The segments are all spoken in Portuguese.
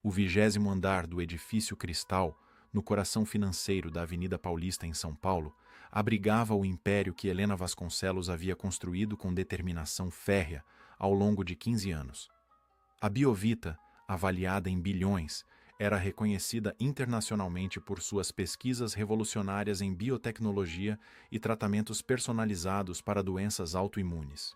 O 20º andar do edifício Cristal, no coração financeiro da Avenida Paulista em São Paulo, abrigava o império que Helena Vasconcelos havia construído com determinação férrea ao longo de 15 anos. A Biovita, avaliada em bilhões, era reconhecida internacionalmente por suas pesquisas revolucionárias em biotecnologia e tratamentos personalizados para doenças autoimunes.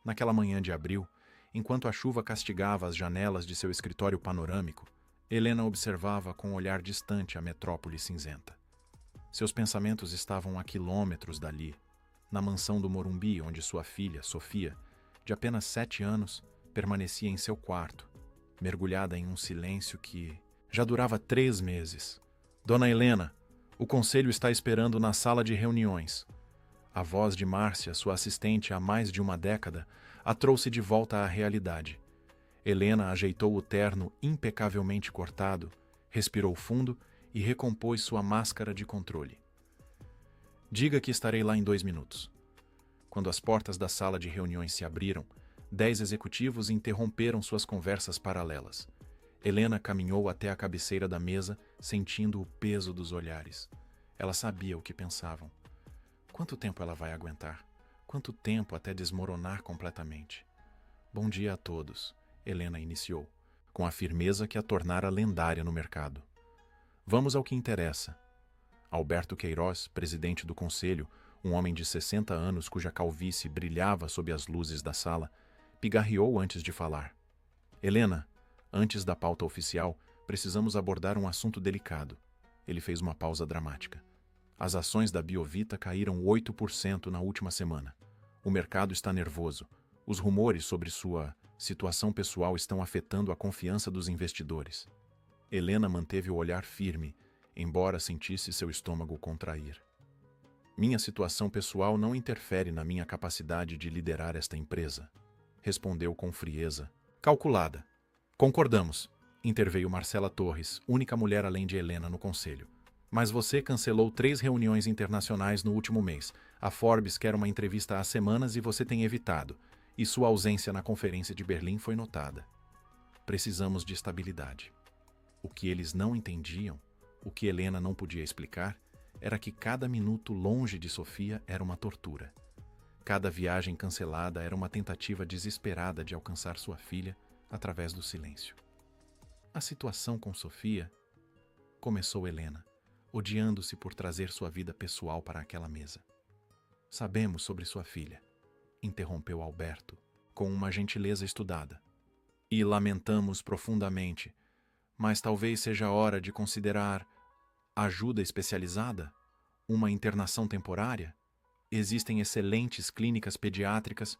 Naquela manhã de abril, enquanto a chuva castigava as janelas de seu escritório panorâmico, Helena observava com um olhar distante a metrópole cinzenta. Seus pensamentos estavam a quilômetros dali, na mansão do Morumbi, onde sua filha, Sofia, de apenas 7 anos, permanecia em seu quarto, mergulhada em um silêncio que já durava 3 meses. Dona Helena, o conselho está esperando na sala de reuniões. A voz de Márcia, sua assistente há mais de uma década, a trouxe de volta à realidade. Helena ajeitou o terno impecavelmente cortado, respirou fundo e recompôs sua máscara de controle. Diga que estarei lá em 2 minutos. Quando as portas da sala de reuniões se abriram, 10 executivos interromperam suas conversas paralelas. Helena caminhou até a cabeceira da mesa, sentindo o peso dos olhares. Ela sabia o que pensavam. Quanto tempo ela vai aguentar? Quanto tempo até desmoronar completamente? Bom dia a todos, Helena iniciou, com a firmeza que a tornara lendária no mercado. Vamos ao que interessa. Alberto Queiroz, presidente do conselho, um homem de 60 anos cuja calvície brilhava sob as luzes da sala, pigarreou antes de falar. Helena, antes da pauta oficial, precisamos abordar um assunto delicado. Ele fez uma pausa dramática. As ações da Biovita caíram 8% na última semana. O mercado está nervoso. Os rumores sobre sua situação pessoal estão afetando a confiança dos investidores. Helena manteve o olhar firme, embora sentisse seu estômago contrair. Minha situação pessoal não interfere na minha capacidade de liderar esta empresa, respondeu com frieza, calculada. Concordamos, interveio Marcela Torres, única mulher além de Helena no conselho. Mas você cancelou 3 reuniões internacionais no último mês. A Forbes quer uma entrevista há semanas e você tem evitado. E sua ausência na conferência de Berlim foi notada. Precisamos de estabilidade. O que eles não entendiam, o que Helena não podia explicar, era que cada minuto longe de Sofia era uma tortura. Cada viagem cancelada era uma tentativa desesperada de alcançar sua filha através do silêncio. A situação com Sofia, começou Helena, odiando-se por trazer sua vida pessoal para aquela mesa. Sabemos sobre sua filha, interrompeu Alberto, com uma gentileza estudada. E lamentamos profundamente, mas talvez seja a hora de considerar ajuda especializada? Uma internação temporária? Existem excelentes clínicas pediátricas?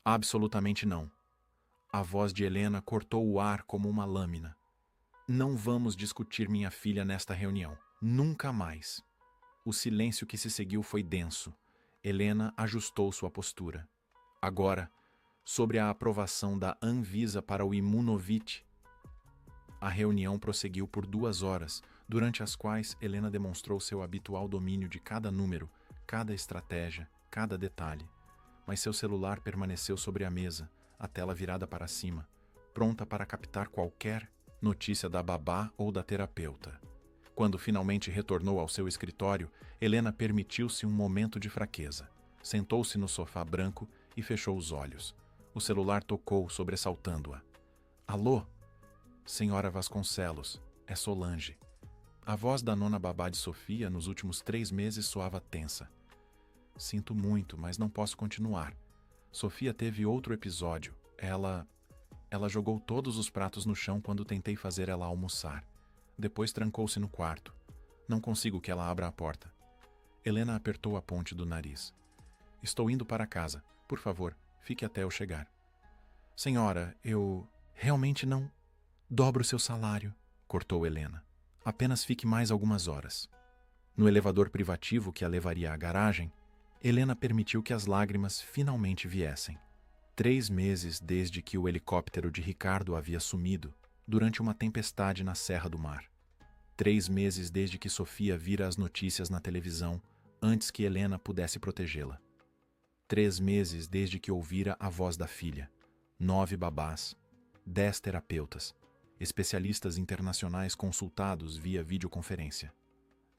Absolutamente não. A voz de Helena cortou o ar como uma lâmina. Não vamos discutir minha filha nesta reunião. Nunca mais. O silêncio que se seguiu foi denso. Helena ajustou sua postura. Agora, sobre a aprovação da Anvisa para o Imunovit. A reunião prosseguiu por 2 horas, durante as quais Helena demonstrou seu habitual domínio de cada número, cada estratégia, cada detalhe. Mas seu celular permaneceu sobre a mesa, a tela virada para cima, pronta para captar qualquer notícia da babá ou da terapeuta. Quando finalmente retornou ao seu escritório, Helena permitiu-se um momento de fraqueza. Sentou-se no sofá branco e fechou os olhos. O celular tocou, sobressaltando-a. Alô? Senhora Vasconcelos, é Solange. A voz da nona babá de Sofia nos últimos 3 meses soava tensa. Sinto muito, mas não posso continuar. Sofia teve outro episódio. Ela jogou todos os pratos no chão quando tentei fazer ela almoçar. Depois trancou-se no quarto. Não consigo que ela abra a porta. Helena apertou a ponte do nariz. Estou indo para casa. Por favor, fique até eu chegar. Senhora, eu realmente não dobro seu salário, cortou Helena. Apenas fique mais algumas horas. No elevador privativo que a levaria à garagem, Helena permitiu que as lágrimas finalmente viessem. 3 meses desde que o helicóptero de Ricardo havia sumido, durante uma tempestade na Serra do Mar. 3 meses desde que Sofia vira as notícias na televisão, antes que Helena pudesse protegê-la. 3 meses desde que ouvira a voz da filha. 9 babás, 10 terapeutas, especialistas internacionais consultados via videoconferência.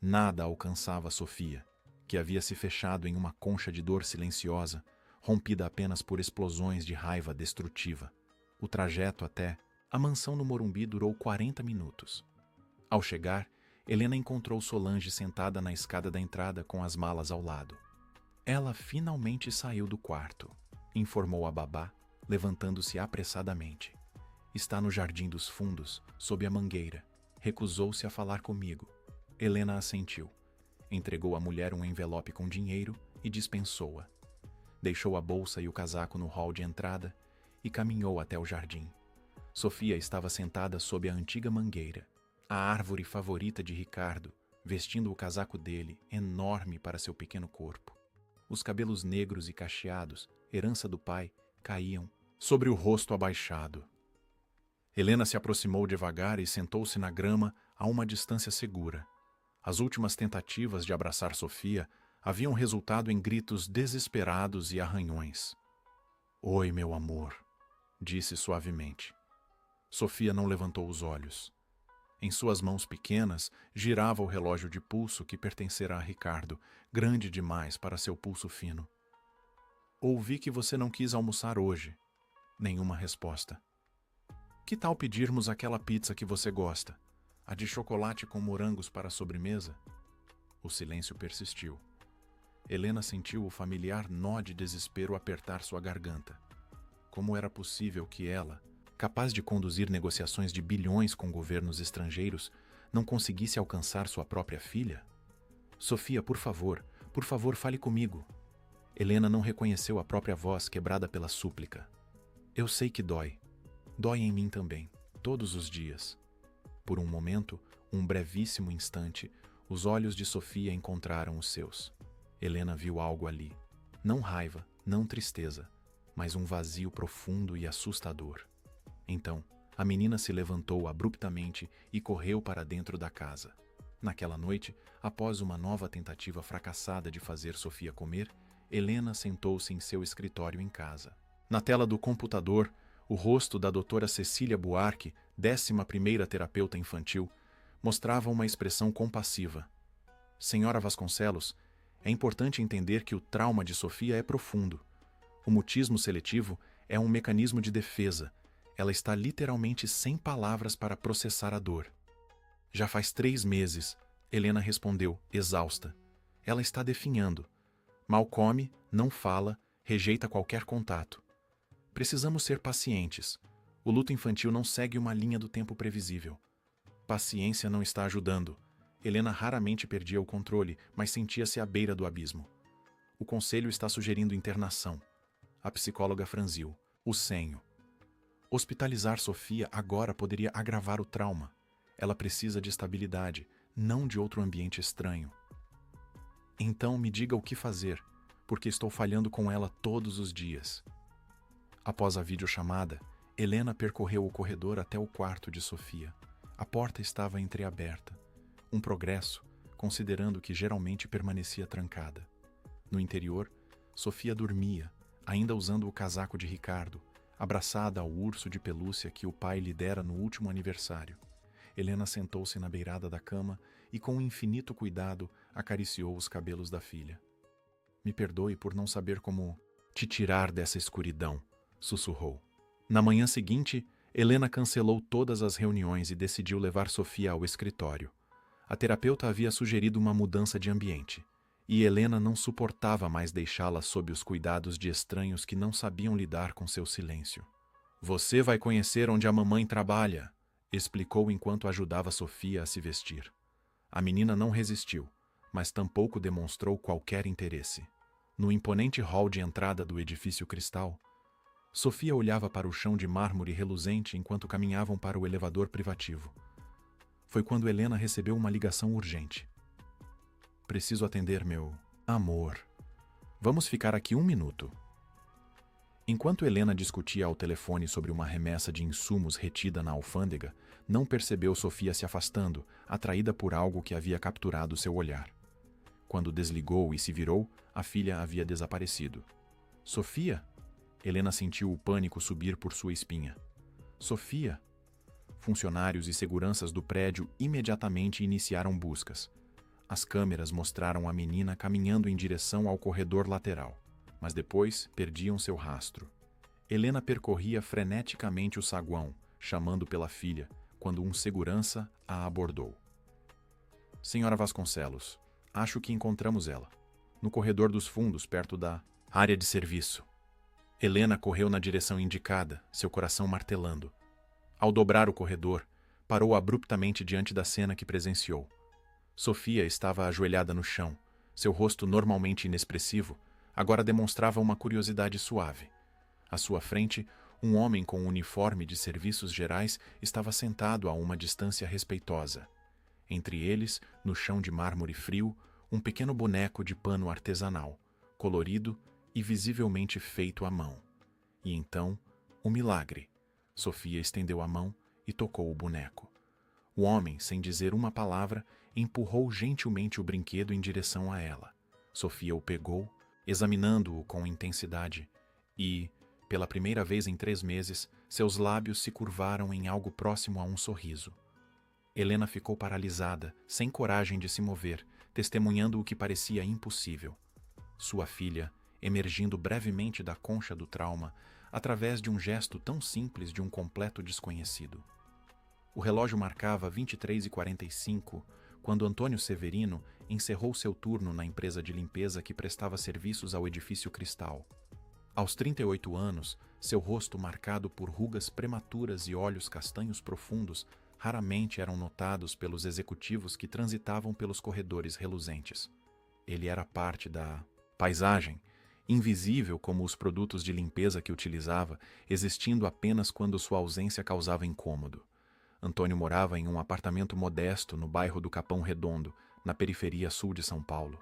Nada alcançava Sofia, que havia se fechado em uma concha de dor silenciosa, rompida apenas por explosões de raiva destrutiva. O trajeto até a mansão no Morumbi durou 40 minutos. Ao chegar, Helena encontrou Solange sentada na escada da entrada com as malas ao lado. Ela finalmente saiu do quarto, informou a babá, levantando-se apressadamente. Está no jardim dos fundos, sob a mangueira. Recusou-se a falar comigo. Helena assentiu. Entregou à mulher um envelope com dinheiro e dispensou-a. Deixou a bolsa e o casaco no hall de entrada e caminhou até o jardim. Sofia estava sentada sob a antiga mangueira, a árvore favorita de Ricardo, vestindo o casaco dele, enorme para seu pequeno corpo. Os cabelos negros e cacheados, herança do pai, caíam sobre o rosto abaixado. Helena se aproximou devagar e sentou-se na grama a uma distância segura. As últimas tentativas de abraçar Sofia haviam resultado em gritos desesperados e arranhões. "Oi, meu amor", disse suavemente. Sofia não levantou os olhos. Em suas mãos pequenas girava o relógio de pulso que pertencera a Ricardo, grande demais para seu pulso fino. "Ouvi que você não quis almoçar hoje." Nenhuma resposta. "Que tal pedirmos aquela pizza que você gosta? A de chocolate com morangos para a sobremesa?" O silêncio persistiu. Helena sentiu o familiar nó de desespero apertar sua garganta. Como era possível que ela, capaz de conduzir negociações de bilhões com governos estrangeiros, não conseguisse alcançar sua própria filha? "Sofia, por favor, fale comigo." Helena não reconheceu a própria voz quebrada pela súplica. "Eu sei que dói. Dói em mim também, todos os dias." Por um momento, um brevíssimo instante, os olhos de Sofia encontraram os seus. Helena viu algo ali. Não raiva, não tristeza, mas um vazio profundo e assustador. Então, a menina se levantou abruptamente e correu para dentro da casa. Naquela noite, após uma nova tentativa fracassada de fazer Sofia comer, Helena sentou-se em seu escritório em casa. Na tela do computador, o rosto da doutora Cecília Buarque, 11ª terapeuta infantil, mostrava uma expressão compassiva. "Senhora Vasconcelos, é importante entender que o trauma de Sofia é profundo. O mutismo seletivo é um mecanismo de defesa. Ela está literalmente sem palavras para processar a dor." "Já faz 3 meses", Helena respondeu, exausta. "Ela está definhando. Mal come, não fala, rejeita qualquer contato. Precisamos ser pacientes. O luto infantil não segue uma linha do tempo previsível." Paciência não está ajudando. Helena raramente perdia o controle, mas sentia-se à beira do abismo. "O conselho está sugerindo internação." A psicóloga franziu. O senho. "Hospitalizar Sofia agora poderia agravar o trauma. Ela precisa de estabilidade, não de outro ambiente estranho." "Então me diga o que fazer, porque estou falhando com ela todos os dias." Após a videochamada, Helena percorreu o corredor até o quarto de Sofia. A porta estava entreaberta. Um progresso, considerando que geralmente permanecia trancada. No interior, Sofia dormia, ainda usando o casaco de Ricardo, abraçada ao urso de pelúcia que o pai lhe dera no último aniversário. Helena sentou-se na beirada da cama e, com infinito cuidado, acariciou os cabelos da filha. "Me perdoe por não saber como te tirar dessa escuridão", sussurrou. Na manhã seguinte, Helena cancelou todas as reuniões e decidiu levar Sofia ao escritório. A terapeuta havia sugerido uma mudança de ambiente, e Helena não suportava mais deixá-la sob os cuidados de estranhos que não sabiam lidar com seu silêncio. "Você vai conhecer onde a mamãe trabalha", explicou enquanto ajudava Sofia a se vestir. A menina não resistiu, mas tampouco demonstrou qualquer interesse. No imponente hall de entrada do edifício Cristal, Sofia olhava para o chão de mármore reluzente enquanto caminhavam para o elevador privativo. Foi quando Helena recebeu uma ligação urgente. "Preciso atender, meu amor. Vamos ficar aqui 1 minuto." Enquanto Helena discutia ao telefone sobre uma remessa de insumos retida na alfândega, não percebeu Sofia se afastando, atraída por algo que havia capturado seu olhar. Quando desligou e se virou, a filha havia desaparecido. "Sofia?" Helena sentiu o pânico subir por sua espinha. "Sofia? Funcionários e seguranças do prédio imediatamente iniciaram buscas. As câmeras mostraram a menina caminhando em direção ao corredor lateral, mas depois perdiam seu rastro. Helena percorria freneticamente o saguão, chamando pela filha, quando um segurança a abordou. Senhora Vasconcelos, acho que encontramos ela. No corredor dos fundos, perto da área de serviço. Helena correu na direção indicada, seu coração martelando. Ao dobrar o corredor, parou abruptamente diante da cena que presenciou. Sofia estava ajoelhada no chão. Seu rosto normalmente inexpressivo agora demonstrava uma curiosidade suave. À sua frente, um homem com um uniforme de serviços gerais estava sentado a uma distância respeitosa. Entre eles, no chão de mármore frio, um pequeno boneco de pano artesanal, colorido e visivelmente feito à mão. E então, um milagre. Sofia estendeu a mão e tocou o boneco. O homem, sem dizer uma palavra, empurrou gentilmente o brinquedo em direção a ela. Sofia o pegou, examinando-o com intensidade, e, pela primeira vez em 3 meses, seus lábios se curvaram em algo próximo a um sorriso. Helena ficou paralisada, sem coragem de se mover, testemunhando o que parecia impossível. Sua filha, emergindo brevemente da concha do trauma, através de um gesto tão simples de um completo desconhecido. O relógio marcava 23h45, quando Antônio Severino encerrou seu turno na empresa de limpeza que prestava serviços ao edifício Cristal. Aos 38 anos, seu rosto marcado por rugas prematuras e olhos castanhos profundos raramente eram notados pelos executivos que transitavam pelos corredores reluzentes. Ele era parte da paisagem, invisível como os produtos de limpeza que utilizava, existindo apenas quando sua ausência causava incômodo. Antônio morava em um apartamento modesto no bairro do Capão Redondo, na periferia sul de São Paulo.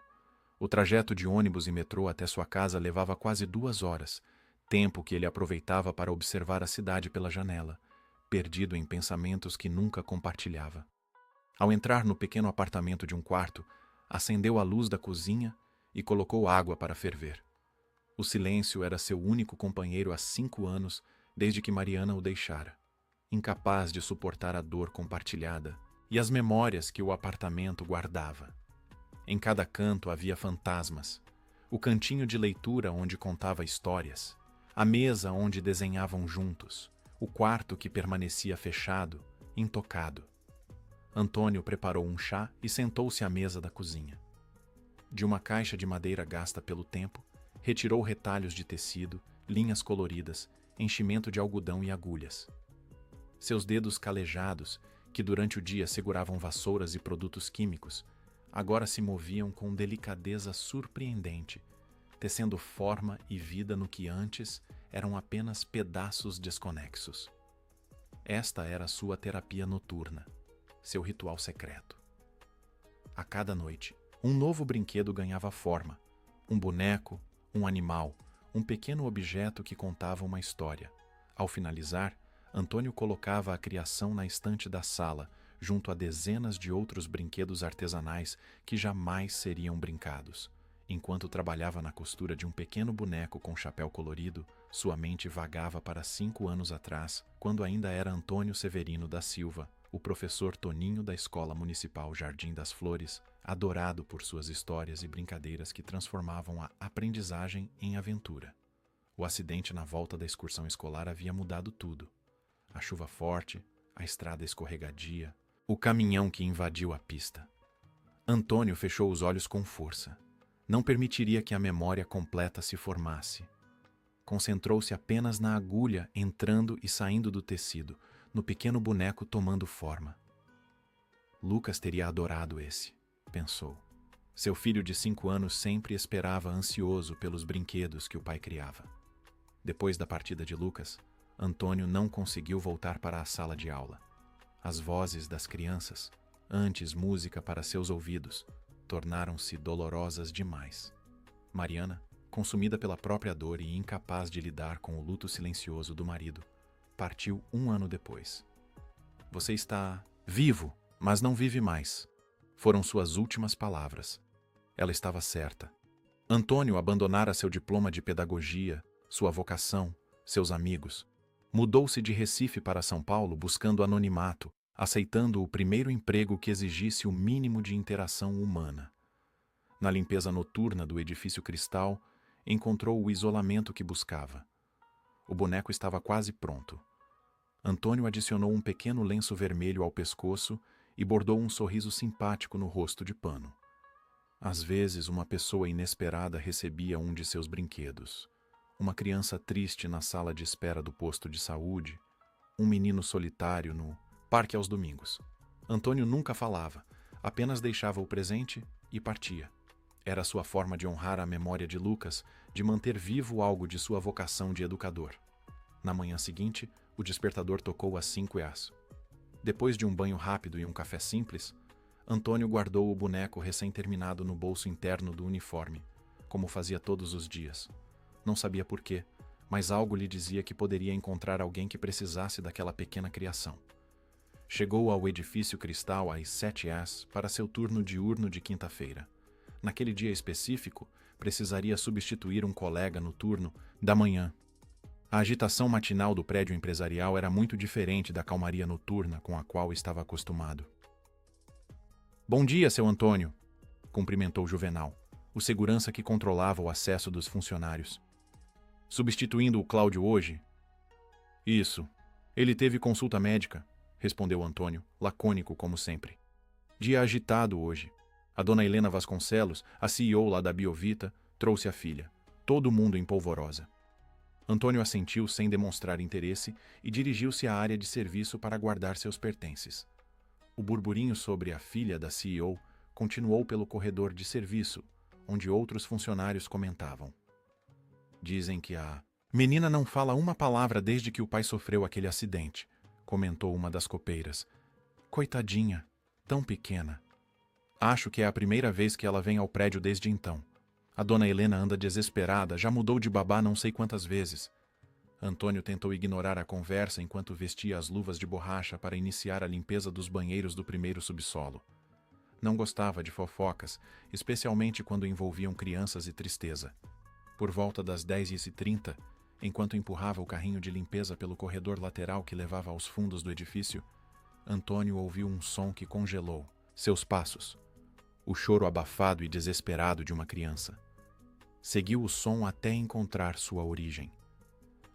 O trajeto de ônibus e metrô até sua casa levava quase 2 horas, tempo que ele aproveitava para observar a cidade pela janela, perdido em pensamentos que nunca compartilhava. Ao entrar no pequeno apartamento de um quarto, acendeu a luz da cozinha e colocou água para ferver. O silêncio era seu único companheiro há 5 anos, desde que Mariana o deixara. Incapaz de suportar a dor compartilhada e as memórias que o apartamento guardava. Em cada canto havia fantasmas, o cantinho de leitura onde contava histórias, a mesa onde desenhavam juntos, o quarto que permanecia fechado, intocado. Antônio preparou um chá e sentou-se à mesa da cozinha. De uma caixa de madeira gasta pelo tempo, retirou retalhos de tecido, linhas coloridas, enchimento de algodão e agulhas. Seus dedos calejados, que durante o dia seguravam vassouras e produtos químicos, agora se moviam com delicadeza surpreendente, tecendo forma e vida no que antes eram apenas pedaços desconexos. Esta era sua terapia noturna, seu ritual secreto. A cada noite, um novo brinquedo ganhava forma, um boneco, um animal, um pequeno objeto que contava uma história. Ao finalizar, Antônio colocava a criação na estante da sala, junto a dezenas de outros brinquedos artesanais que jamais seriam brincados. Enquanto trabalhava na costura de um pequeno boneco com chapéu colorido, sua mente vagava para 5 anos atrás, quando ainda era Antônio Severino da Silva, o professor Toninho da Escola Municipal Jardim das Flores, adorado por suas histórias e brincadeiras que transformavam a aprendizagem em aventura. O acidente na volta da excursão escolar havia mudado tudo. A chuva forte, a estrada escorregadia, o caminhão que invadiu a pista. Antônio fechou os olhos com força. Não permitiria que a memória completa se formasse. Concentrou-se apenas na agulha entrando e saindo do tecido, no pequeno boneco tomando forma. Lucas teria adorado esse, pensou. Seu filho de 5 anos sempre esperava ansioso pelos brinquedos que o pai criava. Depois da partida de Lucas, Antônio não conseguiu voltar para a sala de aula. As vozes das crianças, antes música para seus ouvidos, tornaram-se dolorosas demais. Mariana, consumida pela própria dor e incapaz de lidar com o luto silencioso do marido, partiu 1 ano depois. Você está vivo, mas não vive mais. Foram suas últimas palavras. Ela estava certa. Antônio abandonara seu diploma de pedagogia, sua vocação, seus amigos. Mudou-se de Recife para São Paulo buscando anonimato, aceitando o primeiro emprego que exigisse o mínimo de interação humana. Na limpeza noturna do edifício Cristal, encontrou o isolamento que buscava. O boneco estava quase pronto. Antônio adicionou um pequeno lenço vermelho ao pescoço e bordou um sorriso simpático no rosto de pano. Às vezes, uma pessoa inesperada recebia um de seus brinquedos. Uma criança triste na sala de espera do posto de saúde, um menino solitário no parque aos domingos. Antônio nunca falava, apenas deixava o presente e partia. Era sua forma de honrar a memória de Lucas, de manter vivo algo de sua vocação de educador. Na manhã seguinte, o despertador tocou às 5h. Depois de um banho rápido e um café simples, Antônio guardou o boneco recém-terminado no bolso interno do uniforme, como fazia todos os dias. Não sabia por quê, mas algo lhe dizia que poderia encontrar alguém que precisasse daquela pequena criação. Chegou ao edifício Cristal às 7h para seu turno diurno de quinta-feira. Naquele dia específico, precisaria substituir um colega no turno da manhã. A agitação matinal do prédio empresarial era muito diferente da calmaria noturna com a qual estava acostumado. "Bom dia, seu Antônio", cumprimentou Juvenal, o segurança que controlava o acesso dos funcionários. "Substituindo o Cláudio hoje?" "Isso. Ele teve consulta médica", respondeu Antônio, lacônico como sempre. "Dia agitado hoje. A dona Helena Vasconcelos, a CEO lá da Biovita, trouxe a filha. Todo mundo em polvorosa." Antônio assentiu sem demonstrar interesse e dirigiu-se à área de serviço para guardar seus pertences. O burburinho sobre a filha da CEO continuou pelo corredor de serviço, onde outros funcionários comentavam. "Dizem que a menina não fala uma palavra desde que o pai sofreu aquele acidente", comentou uma das copeiras. "Coitadinha, tão pequena. Acho que é a primeira vez que ela vem ao prédio desde então. A dona Helena anda desesperada, já mudou de babá não sei quantas vezes." Antônio tentou ignorar a conversa enquanto vestia as luvas de borracha para iniciar a limpeza dos banheiros do primeiro subsolo. Não gostava de fofocas, especialmente quando envolviam crianças e tristeza. Por volta das 10h30, enquanto empurrava o carrinho de limpeza pelo corredor lateral que levava aos fundos do edifício, Antônio ouviu um som que congelou seus passos. O choro abafado e desesperado de uma criança. Seguiu o som até encontrar sua origem.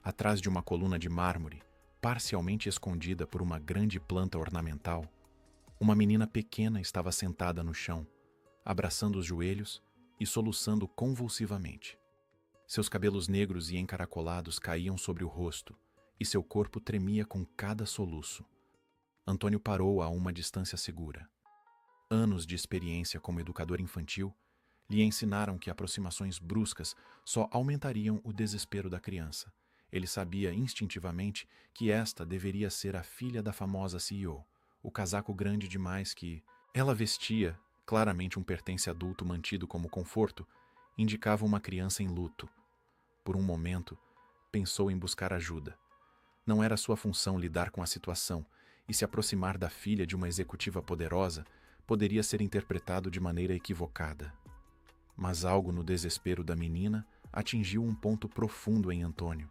Atrás de uma coluna de mármore, parcialmente escondida por uma grande planta ornamental, uma menina pequena estava sentada no chão, abraçando os joelhos e soluçando convulsivamente. Seus cabelos negros e encaracolados caíam sobre o rosto, e seu corpo tremia com cada soluço. Antônio parou a uma distância segura. Anos de experiência como educador infantil lhe ensinaram que aproximações bruscas só aumentariam o desespero da criança. Ele sabia instintivamente que esta deveria ser a filha da famosa CEO. O casaco grande demais que ela vestia, claramente um pertence adulto mantido como conforto, indicava uma criança em luto. Por um momento, pensou em buscar ajuda. Não era sua função lidar com a situação, e se aproximar da filha de uma executiva poderosa poderia ser interpretado de maneira equivocada. Mas algo no desespero da menina atingiu um ponto profundo em Antônio,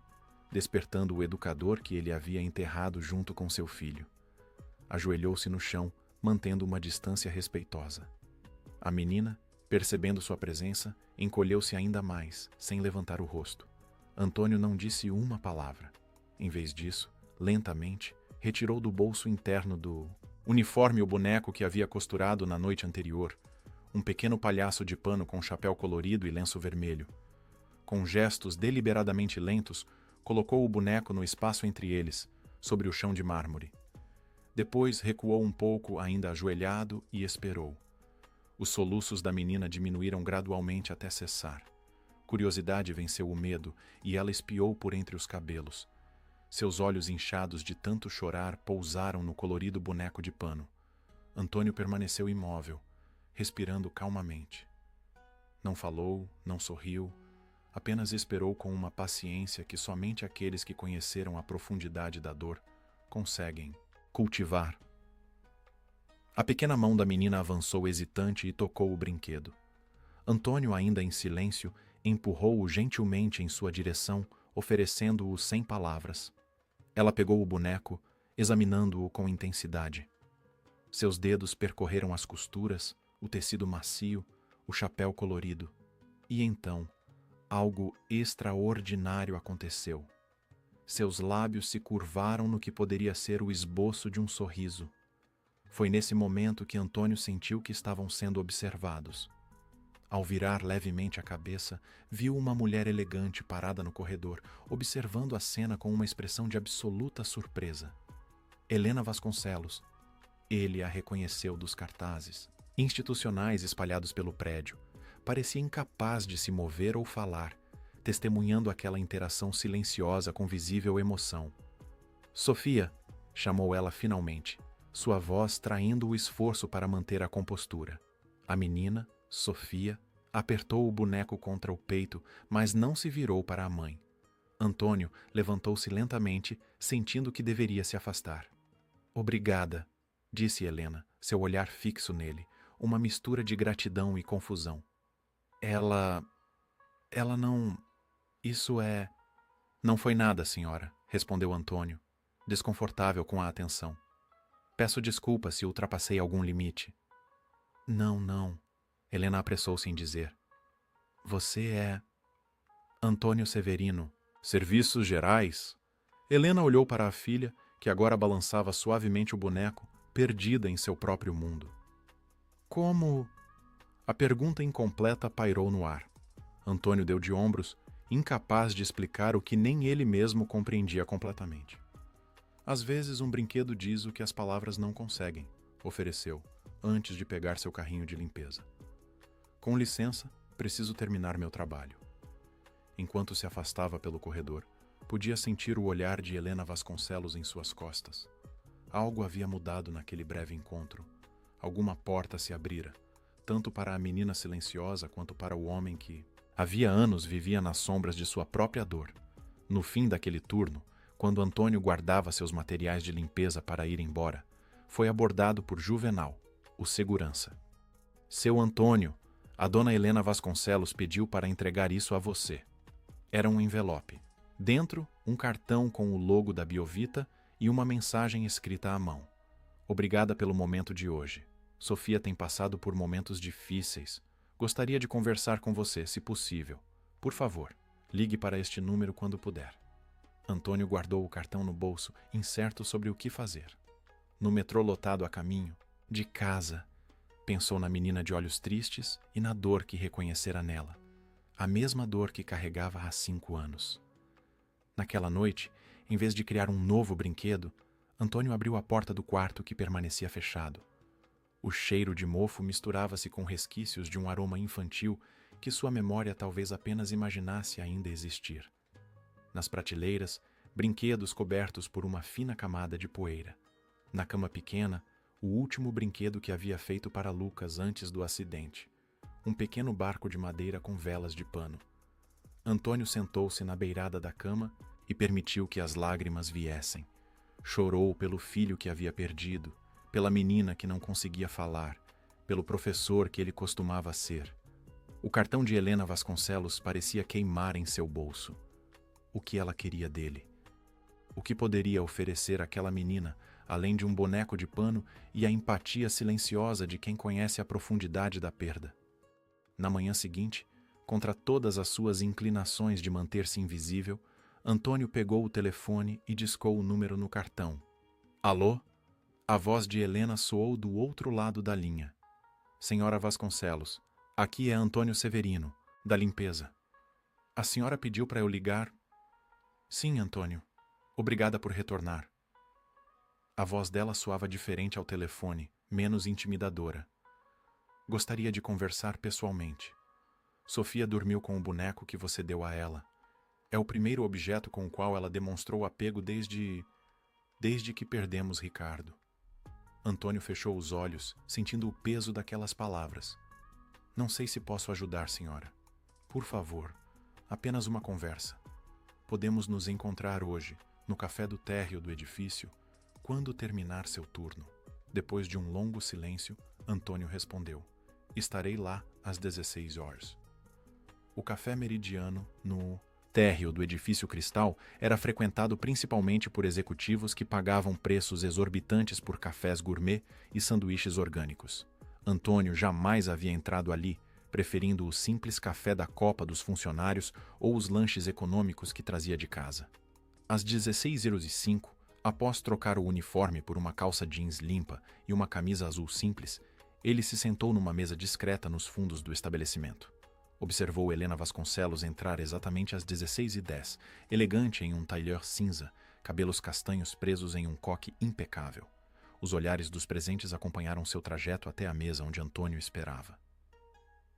despertando o educador que ele havia enterrado junto com seu filho. Ajoelhou-se no chão, mantendo uma distância respeitosa. A menina, percebendo sua presença, encolheu-se ainda mais, sem levantar o rosto. Antônio não disse uma palavra. Em vez disso, lentamente, retirou do bolso interno do uniforme o boneco que havia costurado na noite anterior, um pequeno palhaço de pano com chapéu colorido e lenço vermelho. Com gestos deliberadamente lentos, colocou o boneco no espaço entre eles, sobre o chão de mármore. Depois recuou um pouco, ainda ajoelhado, e esperou. Os soluços da menina diminuíram gradualmente até cessar. Curiosidade venceu o medo e ela espiou por entre os cabelos. Seus olhos inchados de tanto chorar pousaram no colorido boneco de pano. Antônio permaneceu imóvel, respirando calmamente. Não falou, não sorriu, apenas esperou com uma paciência que somente aqueles que conheceram a profundidade da dor conseguem cultivar. A pequena mão da menina avançou hesitante e tocou o brinquedo. Antônio, ainda em silêncio, empurrou-o gentilmente em sua direção, oferecendo-o sem palavras. Ela pegou o boneco, examinando-o com intensidade. Seus dedos percorreram as costuras, o tecido macio, o chapéu colorido. E então, algo extraordinário aconteceu. Seus lábios se curvaram no que poderia ser o esboço de um sorriso. Foi nesse momento que Antônio sentiu que estavam sendo observados. Ao virar levemente a cabeça, viu uma mulher elegante parada no corredor, observando a cena com uma expressão de absoluta surpresa. Helena Vasconcelos. Ele a reconheceu dos cartazes institucionais espalhados pelo prédio. Parecia incapaz de se mover ou falar, testemunhando aquela interação silenciosa com visível emoção. Sofia, chamou ela finalmente, sua voz traindo o esforço para manter a compostura. A menina, Sofia, apertou o boneco contra o peito, mas não se virou para a mãe. Antônio levantou-se lentamente, sentindo que deveria se afastar. Obrigada, disse Helena, seu olhar fixo nele, uma mistura de gratidão e confusão. Ela não... Isso é... Não foi nada, senhora, respondeu Antônio, desconfortável com a atenção. Peço desculpa se ultrapassei algum limite. Não. Helena apressou-se em dizer. Você é... Antônio Severino. Serviços Gerais? Helena olhou para a filha, que agora balançava suavemente o boneco, perdida em seu próprio mundo. Como... A pergunta incompleta pairou no ar. Antônio deu de ombros, incapaz de explicar o que nem ele mesmo compreendia completamente. Às vezes um brinquedo diz o que as palavras não conseguem, ofereceu, antes de pegar seu carrinho de limpeza. Com licença, preciso terminar meu trabalho. Enquanto se afastava pelo corredor, podia sentir o olhar de Helena Vasconcelos em suas costas. Algo havia mudado naquele breve encontro. Alguma porta se abrira, tanto para a menina silenciosa quanto para o homem que, havia anos, vivia nas sombras de sua própria dor. No fim daquele turno, quando Antônio guardava seus materiais de limpeza para ir embora, foi abordado por Juvenal, o segurança. Seu Antônio, a dona Helena Vasconcelos pediu para entregar isso a você. Era um envelope. Dentro, um cartão com o logo da Biovita e uma mensagem escrita à mão. Obrigada pelo momento de hoje. Sofia tem passado por momentos difíceis. Gostaria de conversar com você, se possível. Por favor, ligue para este número quando puder. Antônio guardou o cartão no bolso, incerto sobre o que fazer. No metrô lotado a caminho, de casa, pensou na menina de olhos tristes e na dor que reconhecera nela. A mesma dor que carregava há 5 anos. Naquela noite, em vez de criar um novo brinquedo, Antônio abriu a porta do quarto que permanecia fechado. O cheiro de mofo misturava-se com resquícios de um aroma infantil que sua memória talvez apenas imaginasse ainda existir. Nas prateleiras, brinquedos cobertos por uma fina camada de poeira. Na cama pequena, o último brinquedo que havia feito para Lucas antes do acidente. Um pequeno barco de madeira com velas de pano. Antônio sentou-se na beirada da cama e permitiu que as lágrimas viessem. Chorou pelo filho que havia perdido, pela menina que não conseguia falar, pelo professor que ele costumava ser. O cartão de Helena Vasconcelos parecia queimar em seu bolso. O que ela queria dele? O que poderia oferecer àquela menina, além de um boneco de pano e a empatia silenciosa de quem conhece a profundidade da perda? Na manhã seguinte, contra todas as suas inclinações de manter-se invisível, Antônio pegou o telefone e discou o número no cartão. Alô? A voz de Helena soou do outro lado da linha. Senhora Vasconcelos, aqui é Antônio Severino, da limpeza. A senhora pediu para eu ligar? Sim, Antônio. Obrigada por retornar. A voz dela soava diferente ao telefone, menos intimidadora. Gostaria de conversar pessoalmente. Sofia dormiu com o boneco que você deu a ela. É o primeiro objeto com o qual ela demonstrou apego desde que perdemos Ricardo. Antônio fechou os olhos, sentindo o peso daquelas palavras. Não sei se posso ajudar, senhora. Por favor, apenas uma conversa. Podemos nos encontrar hoje, no café do térreo do edifício, quando terminar seu turno. Depois de um longo silêncio, Antônio respondeu. Estarei lá às 16 horas. O café meridiano no térreo do edifício Cristal era frequentado principalmente por executivos que pagavam preços exorbitantes por cafés gourmet e sanduíches orgânicos. Antônio jamais havia entrado ali, preferindo o simples café da copa dos funcionários ou os lanches econômicos que trazia de casa. Às 16h05, após trocar o uniforme por uma calça jeans limpa e uma camisa azul simples, ele se sentou numa mesa discreta nos fundos do estabelecimento. Observou Helena Vasconcelos entrar exatamente às 16h10, elegante em um tailleur cinza, cabelos castanhos presos em um coque impecável. Os olhares dos presentes acompanharam seu trajeto até a mesa onde Antônio esperava.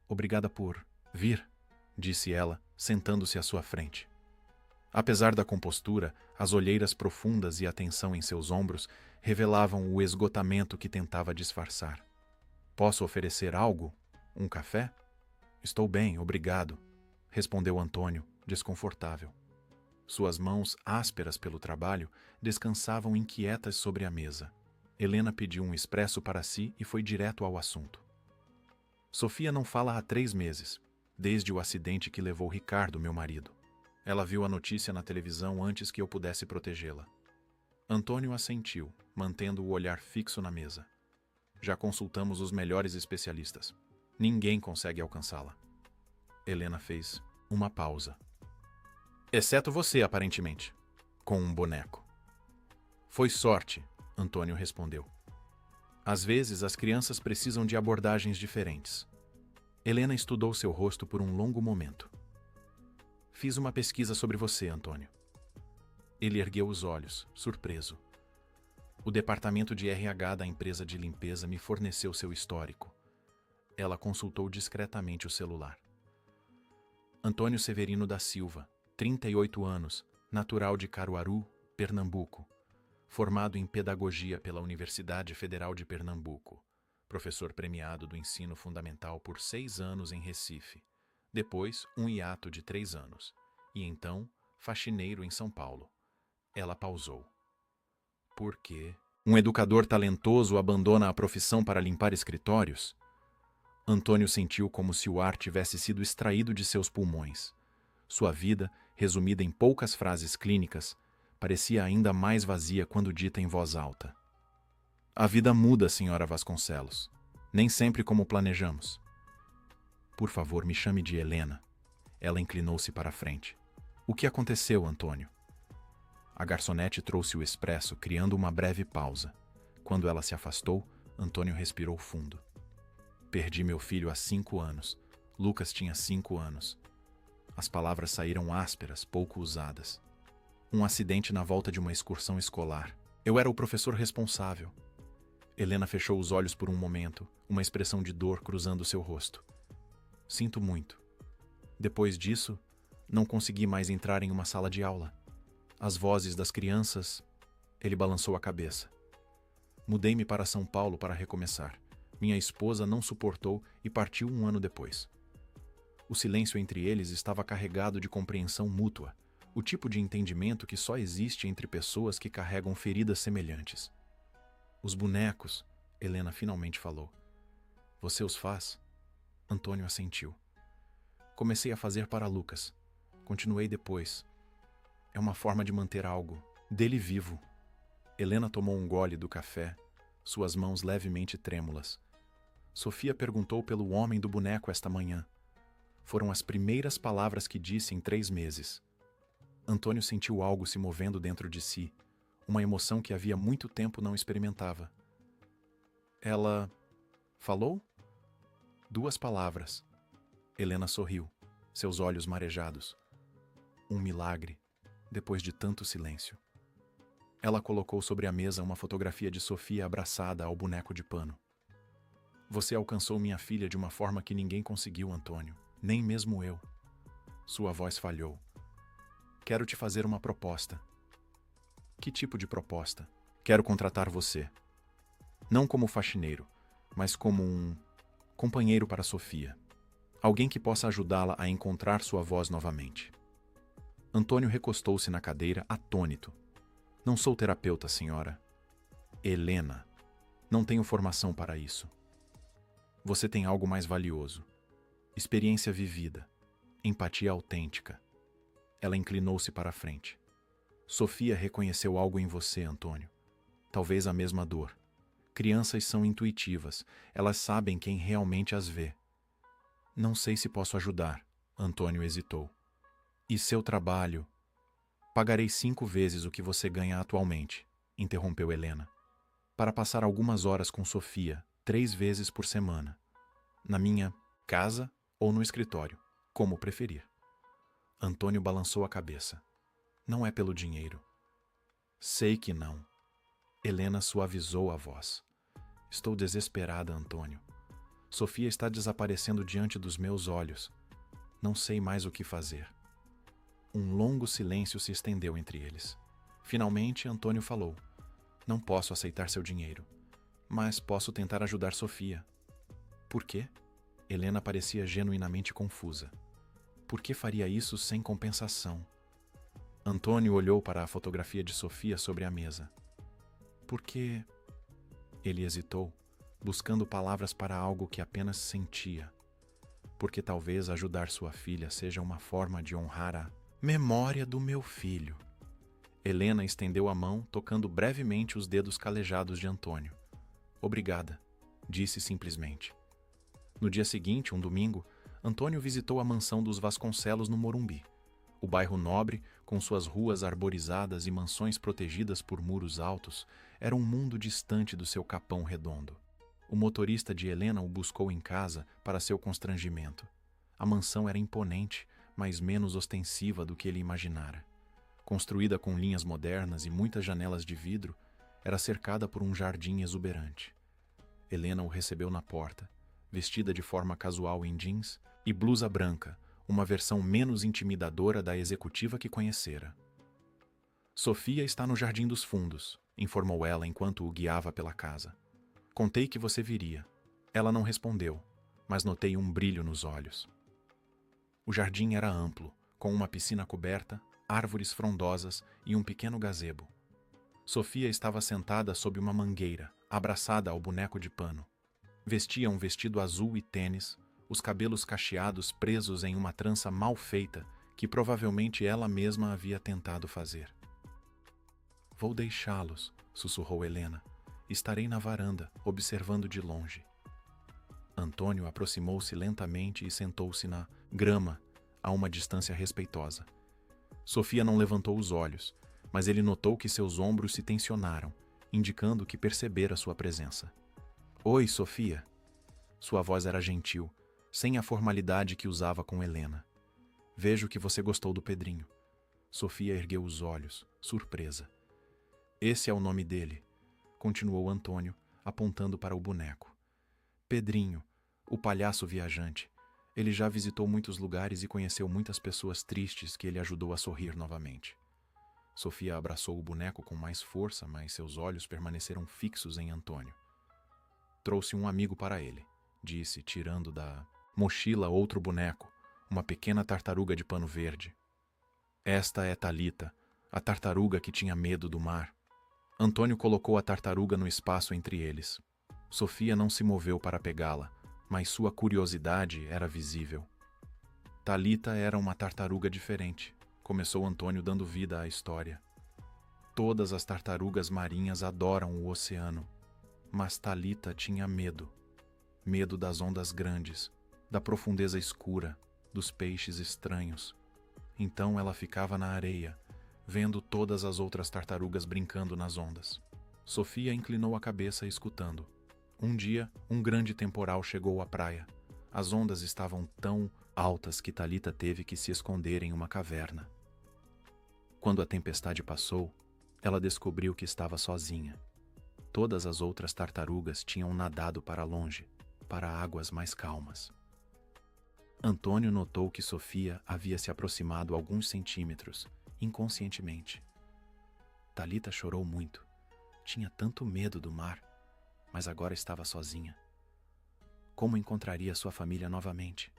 "Obrigada por vir", disse ela, sentando-se à sua frente. Apesar da compostura, as olheiras profundas e a tensão em seus ombros revelavam o esgotamento que tentava disfarçar. "Posso oferecer algo? Um café?" "Estou bem, obrigado", respondeu Antônio, desconfortável. Suas mãos, ásperas pelo trabalho, descansavam inquietas sobre a mesa. Helena pediu um expresso para si e foi direto ao assunto. "Sofia não fala há 3 meses, desde o acidente que levou Ricardo, meu marido. Ela viu a notícia na televisão antes que eu pudesse protegê-la." Antônio assentiu, mantendo o olhar fixo na mesa. "Já consultamos os melhores especialistas. Ninguém consegue alcançá-la." Helena fez uma pausa. "Exceto você, aparentemente, com um boneco." "Foi sorte", Antônio respondeu. "Às vezes, as crianças precisam de abordagens diferentes." Helena estudou seu rosto por um longo momento. "Fiz uma pesquisa sobre você, Antônio." Ele ergueu os olhos, surpreso. "O departamento de RH da empresa de limpeza me forneceu seu histórico." Ela consultou discretamente o celular. "Antônio Severino da Silva, 38 anos, natural de Caruaru, Pernambuco. Formado em Pedagogia pela Universidade Federal de Pernambuco. Professor premiado do ensino fundamental por 6 anos em Recife. Depois, um hiato de 3 anos. E então, faxineiro em São Paulo." Ela pausou. "Por quê? Um educador talentoso abandona a profissão para limpar escritórios?" Antônio sentiu como se o ar tivesse sido extraído de seus pulmões. Sua vida, resumida em poucas frases clínicas, parecia ainda mais vazia quando dita em voz alta. "A vida muda, senhora Vasconcelos. Nem sempre como planejamos." "Por favor, me chame de Helena." Ela inclinou-se para a frente. "O que aconteceu, Antônio?" A garçonete trouxe o expresso, criando uma breve pausa. Quando ela se afastou, Antônio respirou fundo. "Perdi meu filho há 5 anos. Lucas tinha 5 anos." As palavras saíram ásperas, pouco usadas. "Um acidente na volta de uma excursão escolar. Eu era o professor responsável." Helena fechou os olhos por um momento, uma expressão de dor cruzando seu rosto. "Sinto muito. Depois disso, não consegui mais entrar em uma sala de aula. As vozes das crianças..." Ele balançou a cabeça. "Mudei-me para São Paulo para recomeçar. Minha esposa não suportou e partiu 1 ano depois." O silêncio entre eles estava carregado de compreensão mútua, o tipo de entendimento que só existe entre pessoas que carregam feridas semelhantes. "Os bonecos", Helena finalmente falou. "Você os faz?" Antônio assentiu. "Comecei a fazer para Lucas. Continuei depois. É uma forma de manter algo dele vivo." Helena tomou um gole do café, suas mãos levemente trêmulas. "Sofia perguntou pelo homem do boneco esta manhã. Foram as primeiras palavras que disse em 3 meses. Antônio sentiu algo se movendo dentro de si, uma emoção que havia muito tempo não experimentava. "Ela... falou?" "2 palavras." Helena sorriu, seus olhos marejados. Um milagre, depois de tanto silêncio. Ela colocou sobre a mesa uma fotografia de Sofia abraçada ao boneco de pano. "Você alcançou minha filha de uma forma que ninguém conseguiu, Antônio. Nem mesmo eu." Sua voz falhou. "Quero te fazer uma proposta." "Que tipo de proposta?" "Quero contratar você. Não como faxineiro, mas como um companheiro para Sofia. Alguém que possa ajudá-la a encontrar sua voz novamente." Antônio recostou-se na cadeira, atônito. "Não sou terapeuta, senhora." "Helena, não tenho formação para isso." "Você tem algo mais valioso. Experiência vivida. Empatia autêntica." Ela inclinou-se para a frente. Sofia reconheceu algo em você, Antônio. Talvez a mesma dor. Crianças são intuitivas, elas sabem quem realmente as vê. Não sei se posso ajudar, Antônio hesitou. E seu trabalho? Pagarei 5 vezes o que você ganha atualmente, interrompeu Helena, para passar algumas horas com Sofia, 3 vezes por semana. Na minha casa ou no escritório, como preferir. Antônio balançou a cabeça. Não é pelo dinheiro. Sei que não. Helena suavizou a voz. Estou desesperada, Antônio. Sofia está desaparecendo diante dos meus olhos. Não sei mais o que fazer. Um longo silêncio se estendeu entre eles. Finalmente, Antônio falou. Não posso aceitar seu dinheiro, mas posso tentar ajudar Sofia. Por quê? Helena parecia genuinamente confusa. Por que faria isso sem compensação? Antônio olhou para a fotografia de Sofia sobre a mesa. Porque... Ele hesitou, buscando palavras para algo que apenas sentia. Porque talvez ajudar sua filha seja uma forma de honrar a memória do meu filho. Helena estendeu a mão, tocando brevemente os dedos calejados de Antônio. Obrigada, disse simplesmente. No dia seguinte, um domingo, Antônio visitou a mansão dos Vasconcelos no Morumbi. O bairro nobre, com suas ruas arborizadas e mansões protegidas por muros altos, era um mundo distante do seu Capão Redondo. O motorista de Helena o buscou em casa para seu constrangimento. A mansão era imponente, mas menos ostensiva do que ele imaginara. Construída com linhas modernas e muitas janelas de vidro, era cercada por um jardim exuberante. Helena o recebeu na porta, vestida de forma casual em jeans e blusa branca, uma versão menos intimidadora da executiva que conhecera. Sofia está no Jardim dos Fundos, informou ela enquanto o guiava pela casa. Contei que você viria. Ela não respondeu, mas notei um brilho nos olhos. O jardim era amplo, com uma piscina coberta, árvores frondosas e um pequeno gazebo. Sofia estava sentada sob uma mangueira, abraçada ao boneco de pano. Vestia um vestido azul e tênis, os cabelos cacheados presos em uma trança mal feita que provavelmente ela mesma havia tentado fazer. Vou deixá-los, sussurrou Helena. Estarei na varanda, observando de longe. Antônio aproximou-se lentamente e sentou-se na grama, a uma distância respeitosa. Sofia não levantou os olhos, mas ele notou que seus ombros se tensionaram, indicando que percebera sua presença. Oi, Sofia. Sua voz era gentil, sem a formalidade que usava com Helena. Vejo que você gostou do Pedrinho. Sofia ergueu os olhos, surpresa. Esse é o nome dele, continuou Antônio, apontando para o boneco. Pedrinho, o palhaço viajante. Ele já visitou muitos lugares e conheceu muitas pessoas tristes que ele ajudou a sorrir novamente. Sofia abraçou o boneco com mais força, mas seus olhos permaneceram fixos em Antônio. Trouxe um amigo para ele, disse, tirando da mochila outro boneco, uma pequena tartaruga de pano verde. Esta é Talita, a tartaruga que tinha medo do mar. Antônio colocou a tartaruga no espaço entre eles. Sofia não se moveu para pegá-la, mas sua curiosidade era visível. Talita era uma tartaruga diferente, começou Antônio dando vida à história. Todas as tartarugas marinhas adoram o oceano, mas Talita tinha medo. Medo das ondas grandes, da profundeza escura, dos peixes estranhos. Então ela ficava na areia, vendo todas as outras tartarugas brincando nas ondas. Sofia inclinou a cabeça escutando. Um dia, um grande temporal chegou à praia. As ondas estavam tão altas que Talita teve que se esconder em uma caverna. Quando a tempestade passou, ela descobriu que estava sozinha. Todas as outras tartarugas tinham nadado para longe, para águas mais calmas. Antônio notou que Sofia havia se aproximado alguns centímetros, inconscientemente. Talita chorou muito. Tinha tanto medo do mar, mas agora estava sozinha. Como encontraria sua família novamente?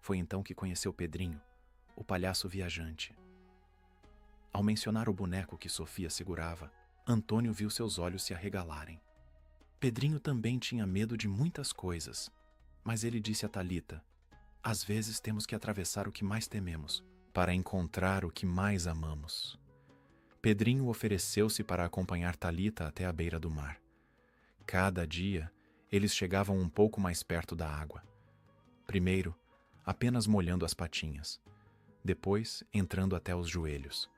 Foi então que conheceu Pedrinho, o palhaço viajante. Ao mencionar o boneco que Sofia segurava, Antônio viu seus olhos se arregalarem. Pedrinho também tinha medo de muitas coisas, mas ele disse a Talita: às vezes temos que atravessar o que mais tememos, para encontrar o que mais amamos. Pedrinho ofereceu-se para acompanhar Talita até a beira do mar. Cada dia, eles chegavam um pouco mais perto da água. Primeiro, apenas molhando as patinhas. Depois, entrando até os joelhos.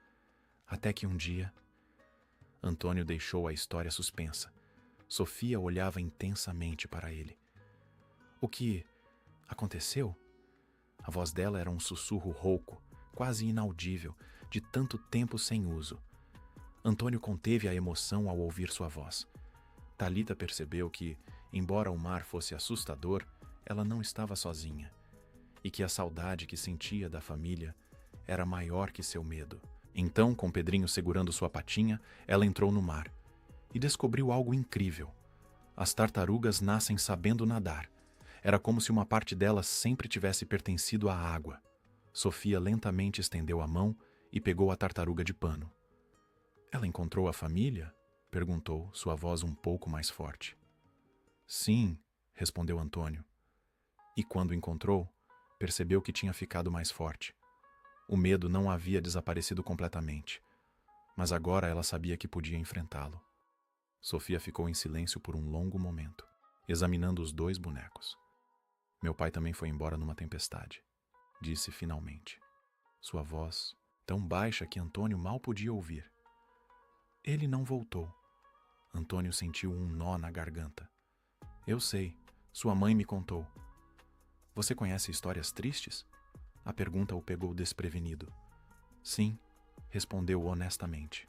Até que um dia, Antônio deixou a história suspensa. Sofia olhava intensamente para ele. O que aconteceu? A voz dela era um sussurro rouco, quase inaudível, de tanto tempo sem uso. Antônio conteve a emoção ao ouvir sua voz. Talita percebeu que, embora o mar fosse assustador, ela não estava sozinha, e que a saudade que sentia da família era maior que seu medo. Então, com Pedrinho segurando sua patinha, ela entrou no mar e descobriu algo incrível. As tartarugas nascem sabendo nadar. Era como se uma parte delas sempre tivesse pertencido à água. Sofia lentamente estendeu a mão e pegou a tartaruga de pano. Ela encontrou a família? Perguntou, sua voz um pouco mais forte. Sim, respondeu Antônio. E quando encontrou, percebeu que tinha ficado mais forte. O medo não havia desaparecido completamente, mas agora ela sabia que podia enfrentá-lo. Sofia ficou em silêncio por um longo momento, examinando os dois bonecos. Meu pai também foi embora numa tempestade, disse finalmente. Sua voz, tão baixa que Antônio mal podia ouvir. Ele não voltou. Antônio sentiu um nó na garganta. Eu sei, sua mãe me contou. Você conhece histórias tristes? A pergunta o pegou desprevenido. Sim, respondeu honestamente.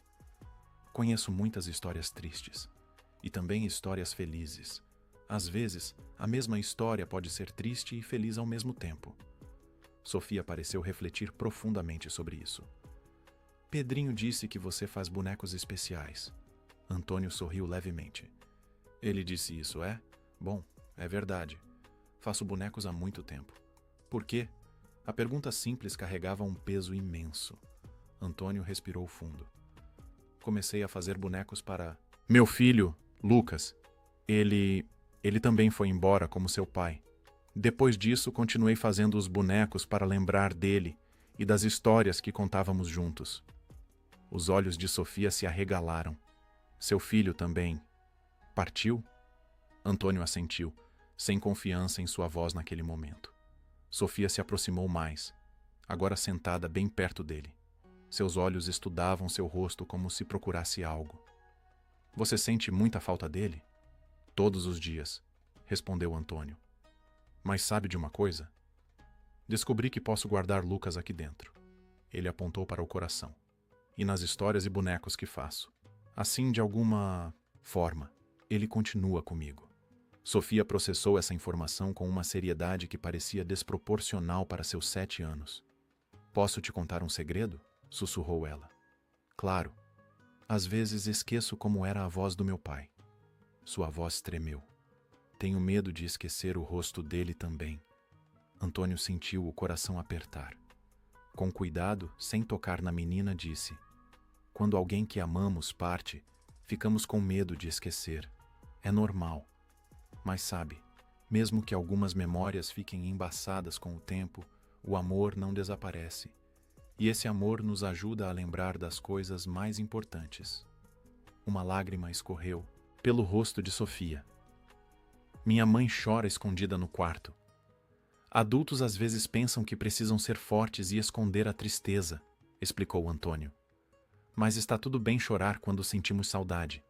Conheço muitas histórias tristes e também histórias felizes. Às vezes, a mesma história pode ser triste e feliz ao mesmo tempo. Sofia pareceu refletir profundamente sobre isso. Pedrinho disse que você faz bonecos especiais. Antônio sorriu levemente. Ele disse isso, é? Bom, é verdade. Faço bonecos há muito tempo. Por quê? A pergunta simples carregava um peso imenso. Antônio respirou fundo. Comecei a fazer bonecos para... Meu filho, Lucas. Ele também foi embora como seu pai. Depois disso, continuei fazendo os bonecos para lembrar dele e das histórias que contávamos juntos. Os olhos de Sofia se arregalaram. Seu filho também. Partiu? Antônio assentiu, sem confiança em sua voz naquele momento. Sofia se aproximou mais, agora sentada bem perto dele. Seus olhos estudavam seu rosto como se procurasse algo. Você sente muita falta dele? Todos os dias, respondeu Antônio. Mas sabe de uma coisa? Descobri que posso guardar Lucas aqui dentro. Ele apontou para o coração. E nas histórias e bonecos que faço. Assim, de alguma forma, ele continua comigo. Sofia processou essa informação com uma seriedade que parecia desproporcional para seus 7 anos. Posso te contar um segredo? Sussurrou ela. Claro. Às vezes esqueço como era a voz do meu pai. Sua voz tremeu. Tenho medo de esquecer o rosto dele também. Antônio sentiu o coração apertar. Com cuidado, sem tocar na menina, disse: Quando alguém que amamos parte, ficamos com medo de esquecer. É normal. Mas sabe, mesmo que algumas memórias fiquem embaçadas com o tempo, o amor não desaparece. E esse amor nos ajuda a lembrar das coisas mais importantes. Uma lágrima escorreu pelo rosto de Sofia. Minha mãe chora escondida no quarto. Adultos às vezes pensam que precisam ser fortes e esconder a tristeza, explicou Antônio. Mas está tudo bem chorar quando sentimos saudade.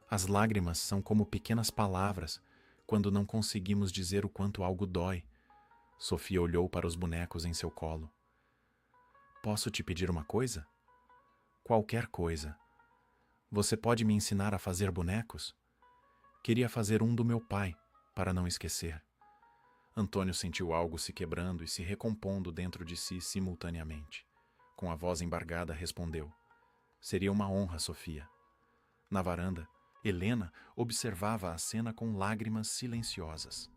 As lágrimas são como pequenas palavras quando não conseguimos dizer o quanto algo dói. Sofia olhou para os bonecos em seu colo. Posso te pedir uma coisa? Qualquer coisa. Você pode me ensinar a fazer bonecos? Queria fazer um do meu pai, para não esquecer. Antônio sentiu algo se quebrando e se recompondo dentro de si simultaneamente. Com a voz embargada, respondeu: Seria uma honra, Sofia. Na varanda, Helena observava a cena com lágrimas silenciosas.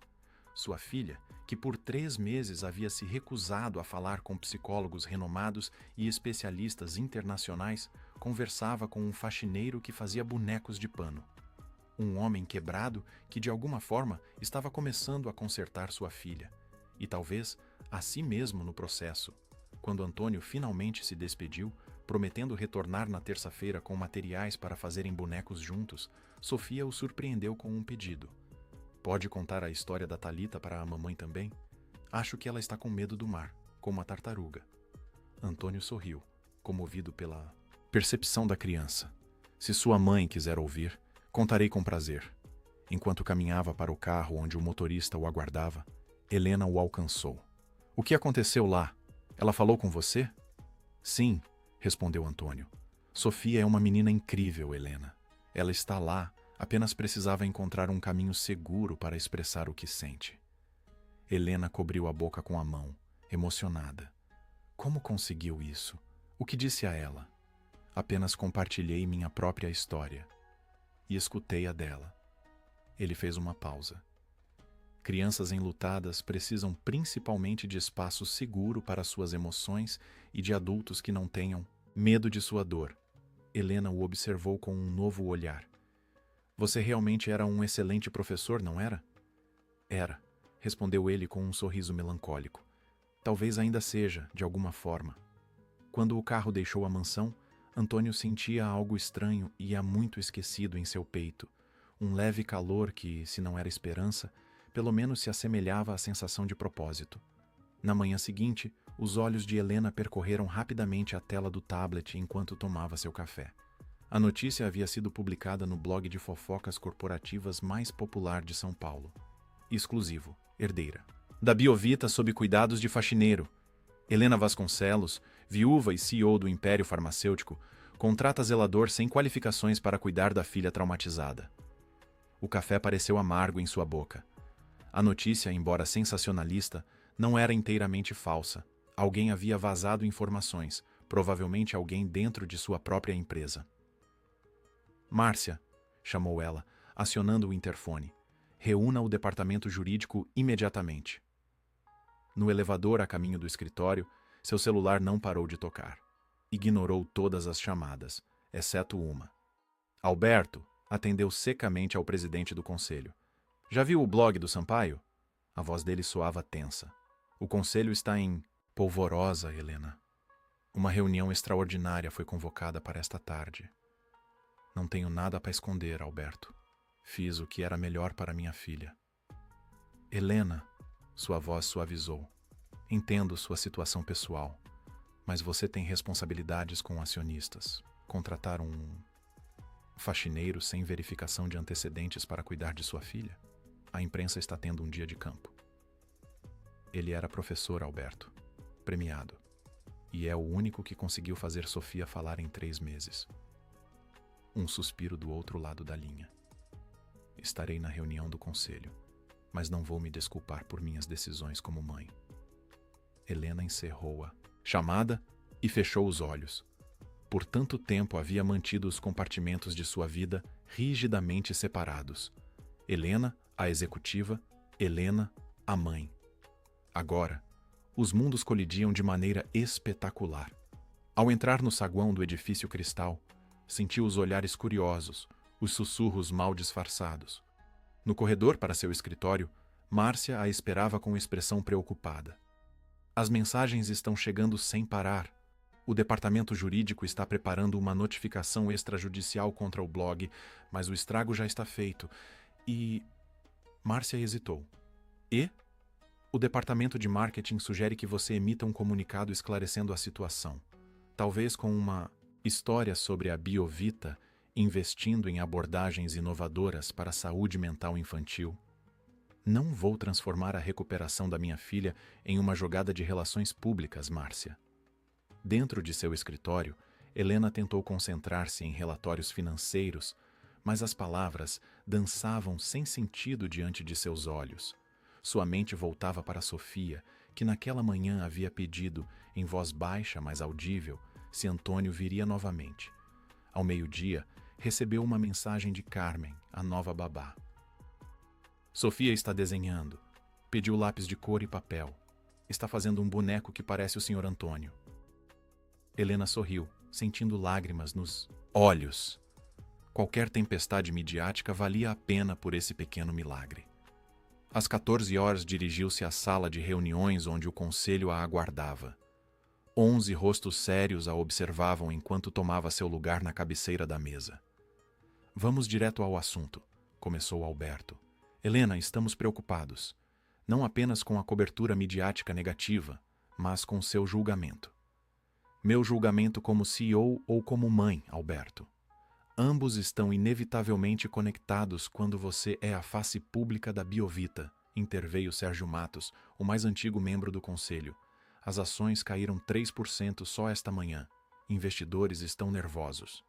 Sua filha, que por 3 meses havia se recusado a falar com psicólogos renomados e especialistas internacionais, conversava com um faxineiro que fazia bonecos de pano. Um homem quebrado que, de alguma forma, estava começando a consertar sua filha, e talvez a si mesmo no processo. Quando Antônio finalmente se despediu, prometendo retornar na terça-feira com materiais para fazerem bonecos juntos, Sofia o surpreendeu com um pedido. Pode contar a história da Thalita para a mamãe também? Acho que ela está com medo do mar, como a tartaruga. Antônio sorriu, comovido pela percepção da criança. Se sua mãe quiser ouvir, contarei com prazer. Enquanto caminhava para o carro onde o motorista o aguardava, Helena o alcançou. O que aconteceu lá? Ela falou com você? Sim, respondeu Antônio. Sofia é uma menina incrível, Helena. Ela está lá, apenas precisava encontrar um caminho seguro para expressar o que sente. Helena cobriu a boca com a mão, emocionada. Como conseguiu isso? O que disse a ela? Apenas compartilhei minha própria história. E escutei a dela. Ele fez uma pausa. Crianças enlutadas precisam principalmente de espaço seguro para suas emoções e de adultos que não tenham medo de sua dor. Helena o observou com um novo olhar. Você realmente era um excelente professor, não era? Era, respondeu ele com um sorriso melancólico. Talvez ainda seja, de alguma forma. Quando o carro deixou a mansão, Antônio sentia algo estranho e há muito esquecido em seu peito. Um leve calor que, se não era esperança, pelo menos se assemelhava à sensação de propósito. Na manhã seguinte, os olhos de Helena percorreram rapidamente a tela do tablet enquanto tomava seu café. A notícia havia sido publicada no blog de fofocas corporativas mais popular de São Paulo. Exclusivo, herdeira. Da Biovita sob cuidados de faxineiro. Helena Vasconcelos, viúva e CEO do Império Farmacêutico, contrata zelador sem qualificações para cuidar da filha traumatizada. O café pareceu amargo em sua boca. A notícia, embora sensacionalista, não era inteiramente falsa. Alguém havia vazado informações, provavelmente alguém dentro de sua própria empresa. Márcia, chamou ela, acionando o interfone. Reúna o departamento jurídico imediatamente. No elevador a caminho do escritório, seu celular não parou de tocar. Ignorou todas as chamadas, exceto uma. Alberto atendeu secamente ao presidente do conselho. Já viu o blog do Sampaio? A voz dele soava tensa. O conselho está em polvorosa, Helena. Uma reunião extraordinária foi convocada para esta tarde. Não tenho nada para esconder, Alberto. Fiz o que era melhor para minha filha. Helena, sua voz suavizou. Entendo sua situação pessoal, mas você tem responsabilidades com acionistas. Contratar um faxineiro sem verificação de antecedentes para cuidar de sua filha? A imprensa está tendo um dia de campo. Ele era professor, Alberto, premiado, e é o único que conseguiu fazer Sofia falar em 3 meses. Um suspiro do outro lado da linha. Estarei na reunião do conselho, mas não vou me desculpar por minhas decisões como mãe. Helena encerrou a chamada e fechou os olhos. Por tanto tempo havia mantido os compartimentos de sua vida rigidamente separados. Helena, a executiva, Helena, a mãe. Agora, os mundos colidiam de maneira espetacular. Ao entrar no saguão do edifício Cristal, sentiu os olhares curiosos, os sussurros mal disfarçados. No corredor para seu escritório, Márcia a esperava com expressão preocupada. As mensagens estão chegando sem parar. O departamento jurídico está preparando uma notificação extrajudicial contra o blog, mas o estrago já está feito. E... Márcia hesitou. E? O departamento de marketing sugere que você emita um comunicado esclarecendo a situação. Talvez com uma história sobre a Biovita investindo em abordagens inovadoras para a saúde mental infantil. Não vou transformar a recuperação da minha filha em uma jogada de relações públicas, Márcia. Dentro de seu escritório, Helena tentou concentrar-se em relatórios financeiros, mas as palavras dançavam sem sentido diante de seus olhos. Sua mente voltava para Sofia, que naquela manhã havia pedido, em voz baixa, mas audível, se Antônio viria novamente. Ao meio-dia, recebeu uma mensagem de Carmen, a nova babá. Sofia está desenhando. Pediu lápis de cor e papel. Está fazendo um boneco que parece o Sr. Antônio. Helena sorriu, sentindo lágrimas nos olhos. Qualquer tempestade midiática valia a pena por esse pequeno milagre. Às 14 horas dirigiu-se à sala de reuniões onde o conselho a aguardava. 11 rostos sérios a observavam enquanto tomava seu lugar na cabeceira da mesa. Vamos direto ao assunto, começou Alberto. Helena, estamos preocupados, não apenas com a cobertura midiática negativa, mas com seu julgamento. Meu julgamento como CEO ou como mãe, Alberto. Ambos estão inevitavelmente conectados quando você é a face pública da Biovita, interveio Sérgio Matos, o mais antigo membro do conselho. As ações caíram 3% só esta manhã. Investidores estão nervosos.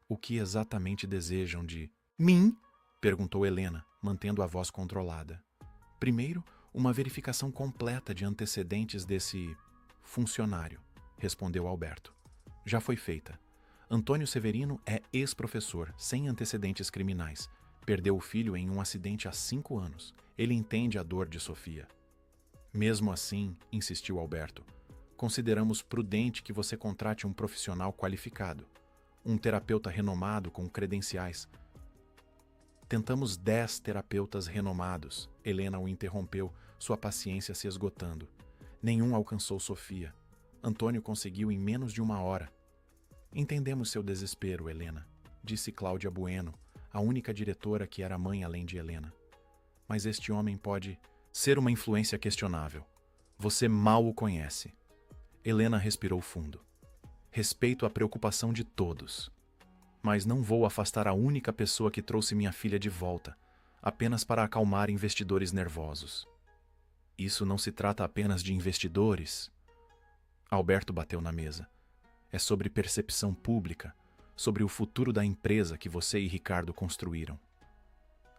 O que exatamente desejam de mim? Perguntou Helena, mantendo a voz controlada. Primeiro, uma verificação completa de antecedentes desse funcionário, respondeu Alberto. Já foi feita. Antônio Severino é ex-professor, sem antecedentes criminais. Perdeu o filho em um acidente há 5 anos. Ele entende a dor de Sofia. Mesmo assim, insistiu Alberto, consideramos prudente que você contrate um profissional qualificado, um terapeuta renomado com credenciais. Tentamos 10 terapeutas renomados. Helena o interrompeu, sua paciência se esgotando. Nenhum alcançou Sofia. Antônio conseguiu em menos de 1 hora. Entendemos seu desespero, Helena, disse Cláudia Bueno, a única diretora que era mãe além de Helena. Mas este homem pode ser uma influência questionável. Você mal o conhece. Helena respirou fundo. Respeito a preocupação de todos. Mas não vou afastar a única pessoa que trouxe minha filha de volta, apenas para acalmar investidores nervosos. Isso não se trata apenas de investidores. Alberto bateu na mesa. É sobre percepção pública, sobre o futuro da empresa que você e Ricardo construíram.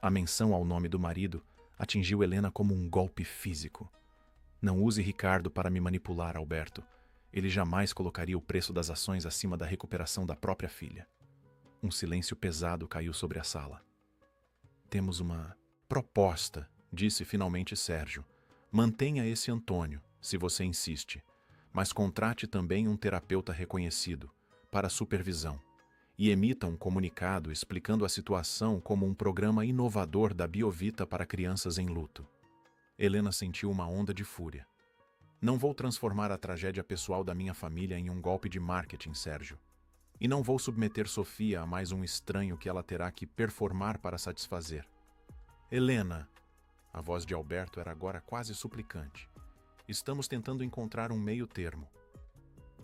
A menção ao nome do marido atingiu Helena como um golpe físico. Não use Ricardo para me manipular, Alberto. Ele jamais colocaria o preço das ações acima da recuperação da própria filha. Um silêncio pesado caiu sobre a sala. Temos uma proposta, disse finalmente Sérgio. Mantenha esse Antônio, se você insiste, mas contrate também um terapeuta reconhecido, para supervisão, e emita um comunicado explicando a situação como um programa inovador da Biovita para crianças em luto. Helena sentiu uma onda de fúria. Não vou transformar a tragédia pessoal da minha família em um golpe de marketing, Sérgio. E não vou submeter Sofia a mais um estranho que ela terá que performar para satisfazer. Helena, a voz de Alberto era agora quase suplicante. Estamos tentando encontrar um meio termo.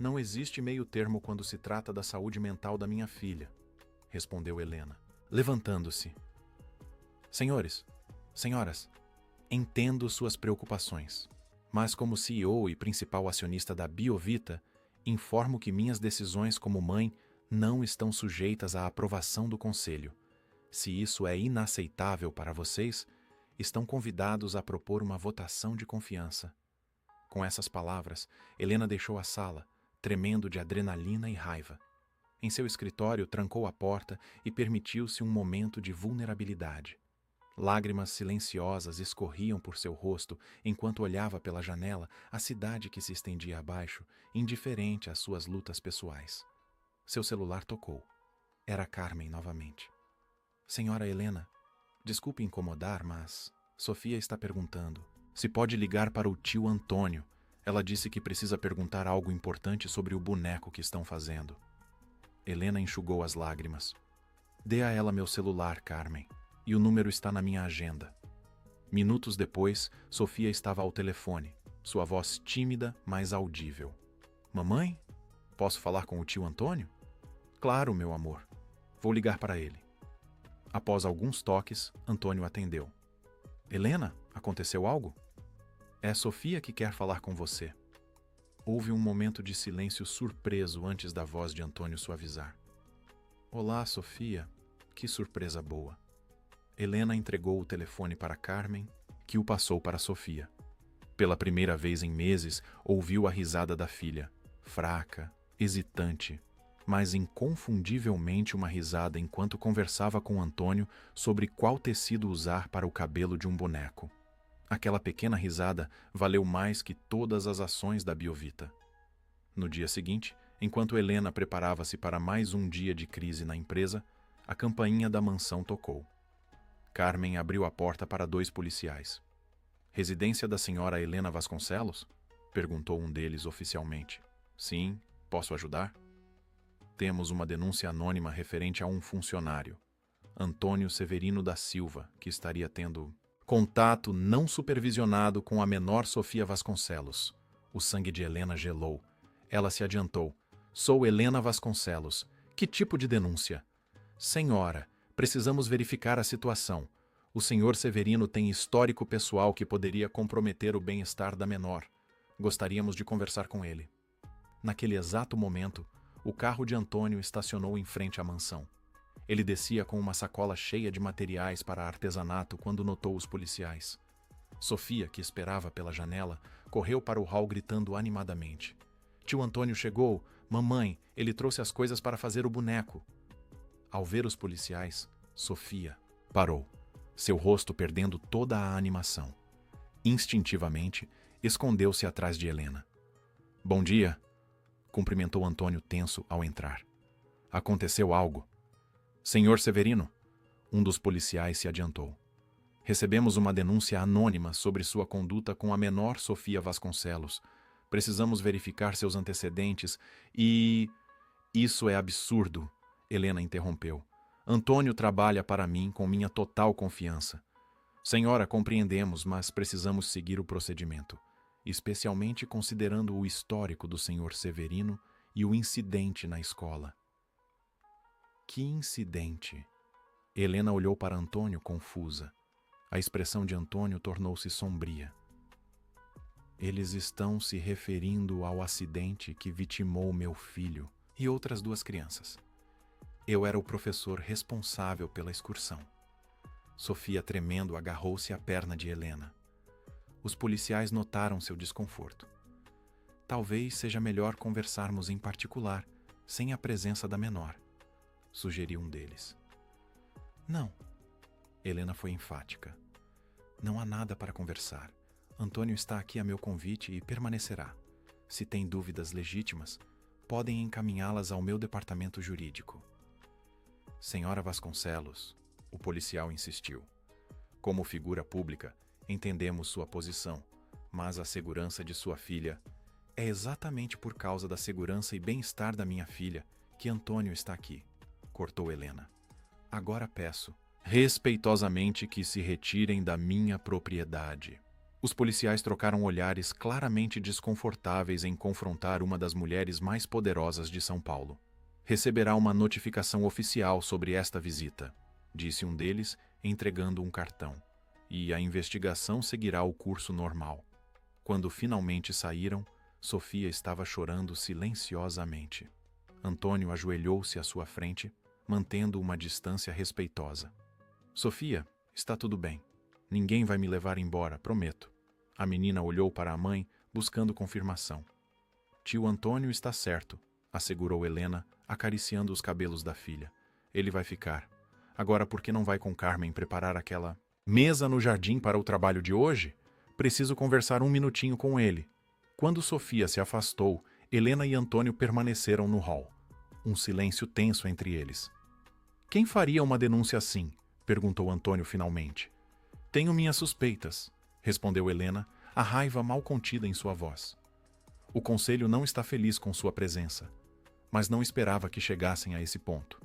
Não existe meio termo quando se trata da saúde mental da minha filha, respondeu Helena, levantando-se. Senhores, senhoras, entendo suas preocupações, mas como CEO e principal acionista da Biovita, informo que minhas decisões como mãe não estão sujeitas à aprovação do Conselho. Se isso é inaceitável para vocês, estão convidados a propor uma votação de confiança. Com essas palavras, Helena deixou a sala, tremendo de adrenalina e raiva. Em seu escritório, trancou a porta e permitiu-se um momento de vulnerabilidade. Lágrimas silenciosas escorriam por seu rosto enquanto olhava pela janela a cidade que se estendia abaixo, indiferente às suas lutas pessoais. Seu celular tocou. Era Carmen novamente. Senhora Helena, desculpe incomodar, mas Sofia está perguntando se pode ligar para o tio Antônio. Ela disse que precisa perguntar algo importante sobre o boneco que estão fazendo. Helena enxugou as lágrimas. Dê a ela meu celular, Carmen, e o número está na minha agenda. Minutos depois, Sofia estava ao telefone, sua voz tímida, mas audível. Mamãe? Posso falar com o tio Antônio? Claro, meu amor. Vou ligar para ele. Após alguns toques, Antônio atendeu. Helena, aconteceu algo? É Sofia que quer falar com você. Houve um momento de silêncio surpreso antes da voz de Antônio suavizar. Olá, Sofia. Que surpresa boa. Helena entregou o telefone para Carmen, que o passou para Sofia. Pela primeira vez em meses, ouviu a risada da filha, fraca, hesitante, mas inconfundivelmente uma risada enquanto conversava com Antônio sobre qual tecido usar para o cabelo de um boneco. Aquela pequena risada valeu mais que todas as ações da Biovita. No dia seguinte, enquanto Helena preparava-se para mais um dia de crise na empresa, a campainha da mansão tocou. Carmen abriu a porta para 2 policiais. Residência da senhora Helena Vasconcelos? Perguntou um deles oficialmente. Sim, posso ajudar? Temos uma denúncia anônima referente a um funcionário, Antônio Severino da Silva, que estaria tendo contato não supervisionado com a menor Sofia Vasconcelos. O sangue de Helena gelou. Ela se adiantou. Sou Helena Vasconcelos. Que tipo de denúncia? Senhora, precisamos verificar a situação. O senhor Severino tem histórico pessoal que poderia comprometer o bem-estar da menor. Gostaríamos de conversar com ele. Naquele exato momento, o carro de Antônio estacionou em frente à mansão. Ele descia com uma sacola cheia de materiais para artesanato quando notou os policiais. Sofia, que esperava pela janela, correu para o hall gritando animadamente. Tio Antônio chegou. Mamãe, ele trouxe as coisas para fazer o boneco. Ao ver os policiais, Sofia parou, seu rosto perdendo toda a animação. Instintivamente, escondeu-se atrás de Helena. Bom dia, cumprimentou Antônio tenso ao entrar. Aconteceu algo. Senhor Severino, um dos policiais se adiantou. Recebemos uma denúncia anônima sobre sua conduta com a menor Sofia Vasconcelos. Precisamos verificar seus antecedentes e... Isso é absurdo, Helena interrompeu. Antônio trabalha para mim com minha total confiança. Senhora, compreendemos, mas precisamos seguir o procedimento, especialmente considerando o histórico do senhor Severino e o incidente na escola. Que incidente? Helena olhou para Antônio confusa. A expressão de Antônio tornou-se sombria. Eles estão se referindo ao acidente que vitimou meu filho e outras 2 crianças. Eu era o professor responsável pela excursão. Sofia, tremendo, agarrou-se à perna de Helena. Os policiais notaram seu desconforto. Talvez seja melhor conversarmos em particular, sem a presença da menor, sugeriu um deles. Não. Helena foi enfática. Não há nada para conversar. Antônio está aqui a meu convite e permanecerá. Se tem dúvidas legítimas, podem encaminhá-las ao meu departamento jurídico. Senhora Vasconcelos, o policial insistiu. Como figura pública, entendemos sua posição, mas a segurança de sua filha... É exatamente por causa da segurança e bem-estar da minha filha que Antônio está aqui, cortou Helena. Agora peço, respeitosamente, que se retirem da minha propriedade. Os policiais trocaram olhares claramente desconfortáveis em confrontar uma das mulheres mais poderosas de São Paulo. Receberá uma notificação oficial sobre esta visita, disse um deles, entregando um cartão, e a investigação seguirá o curso normal. Quando finalmente saíram, Sofia estava chorando silenciosamente. Antônio ajoelhou-se à sua frente, mantendo uma distância respeitosa. Sofia, está tudo bem. Ninguém vai me levar embora, prometo. A menina olhou para a mãe, buscando confirmação. Tio Antônio está certo, assegurou Helena, acariciando os cabelos da filha. Ele vai ficar. Agora, por que não vai com Carmen preparar aquela mesa no jardim para o trabalho de hoje? Preciso conversar 1 minutinho com ele. Quando Sofia se afastou, Helena e Antônio permaneceram no hall. Um silêncio tenso entre eles. Quem faria uma denúncia assim? Perguntou Antônio finalmente. Tenho minhas suspeitas, respondeu Helena, a raiva mal contida em sua voz. O conselho não está feliz com sua presença, mas não esperava que chegassem a esse ponto.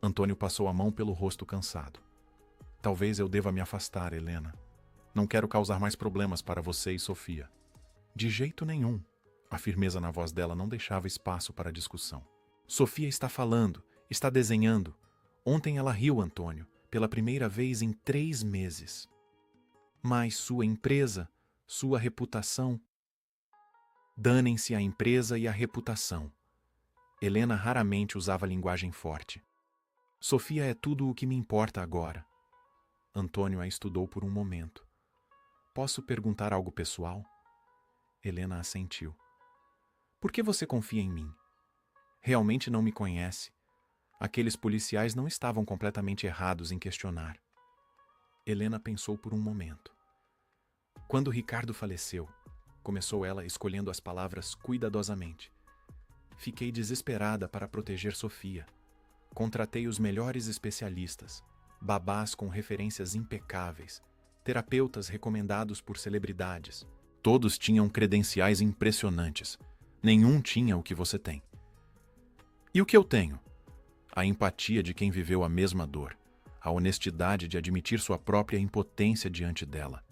Antônio passou a mão pelo rosto cansado. Talvez eu deva me afastar, Helena. Não quero causar mais problemas para você e Sofia. De jeito nenhum. A firmeza na voz dela não deixava espaço para discussão. Sofia está falando, está desenhando. Ontem ela riu, Antônio, pela primeira vez em 3 meses. Mas sua empresa, sua reputação... Danem-se a empresa e a reputação. Helena raramente usava linguagem forte. Sofia é tudo o que me importa agora. Antônio a estudou por um momento. Posso perguntar algo pessoal? Helena assentiu. Por que você confia em mim? Realmente não me conhece. Aqueles policiais não estavam completamente errados em questionar. Helena pensou por um momento. Quando Ricardo faleceu, começou ela escolhendo as palavras cuidadosamente. Fiquei desesperada para proteger Sofia. Contratei os melhores especialistas, babás com referências impecáveis, terapeutas recomendados por celebridades. Todos tinham credenciais impressionantes, Nenhum tinha o que você tem. E o que eu tenho? A empatia de quem viveu a mesma dor, a honestidade de admitir sua própria impotência diante dela,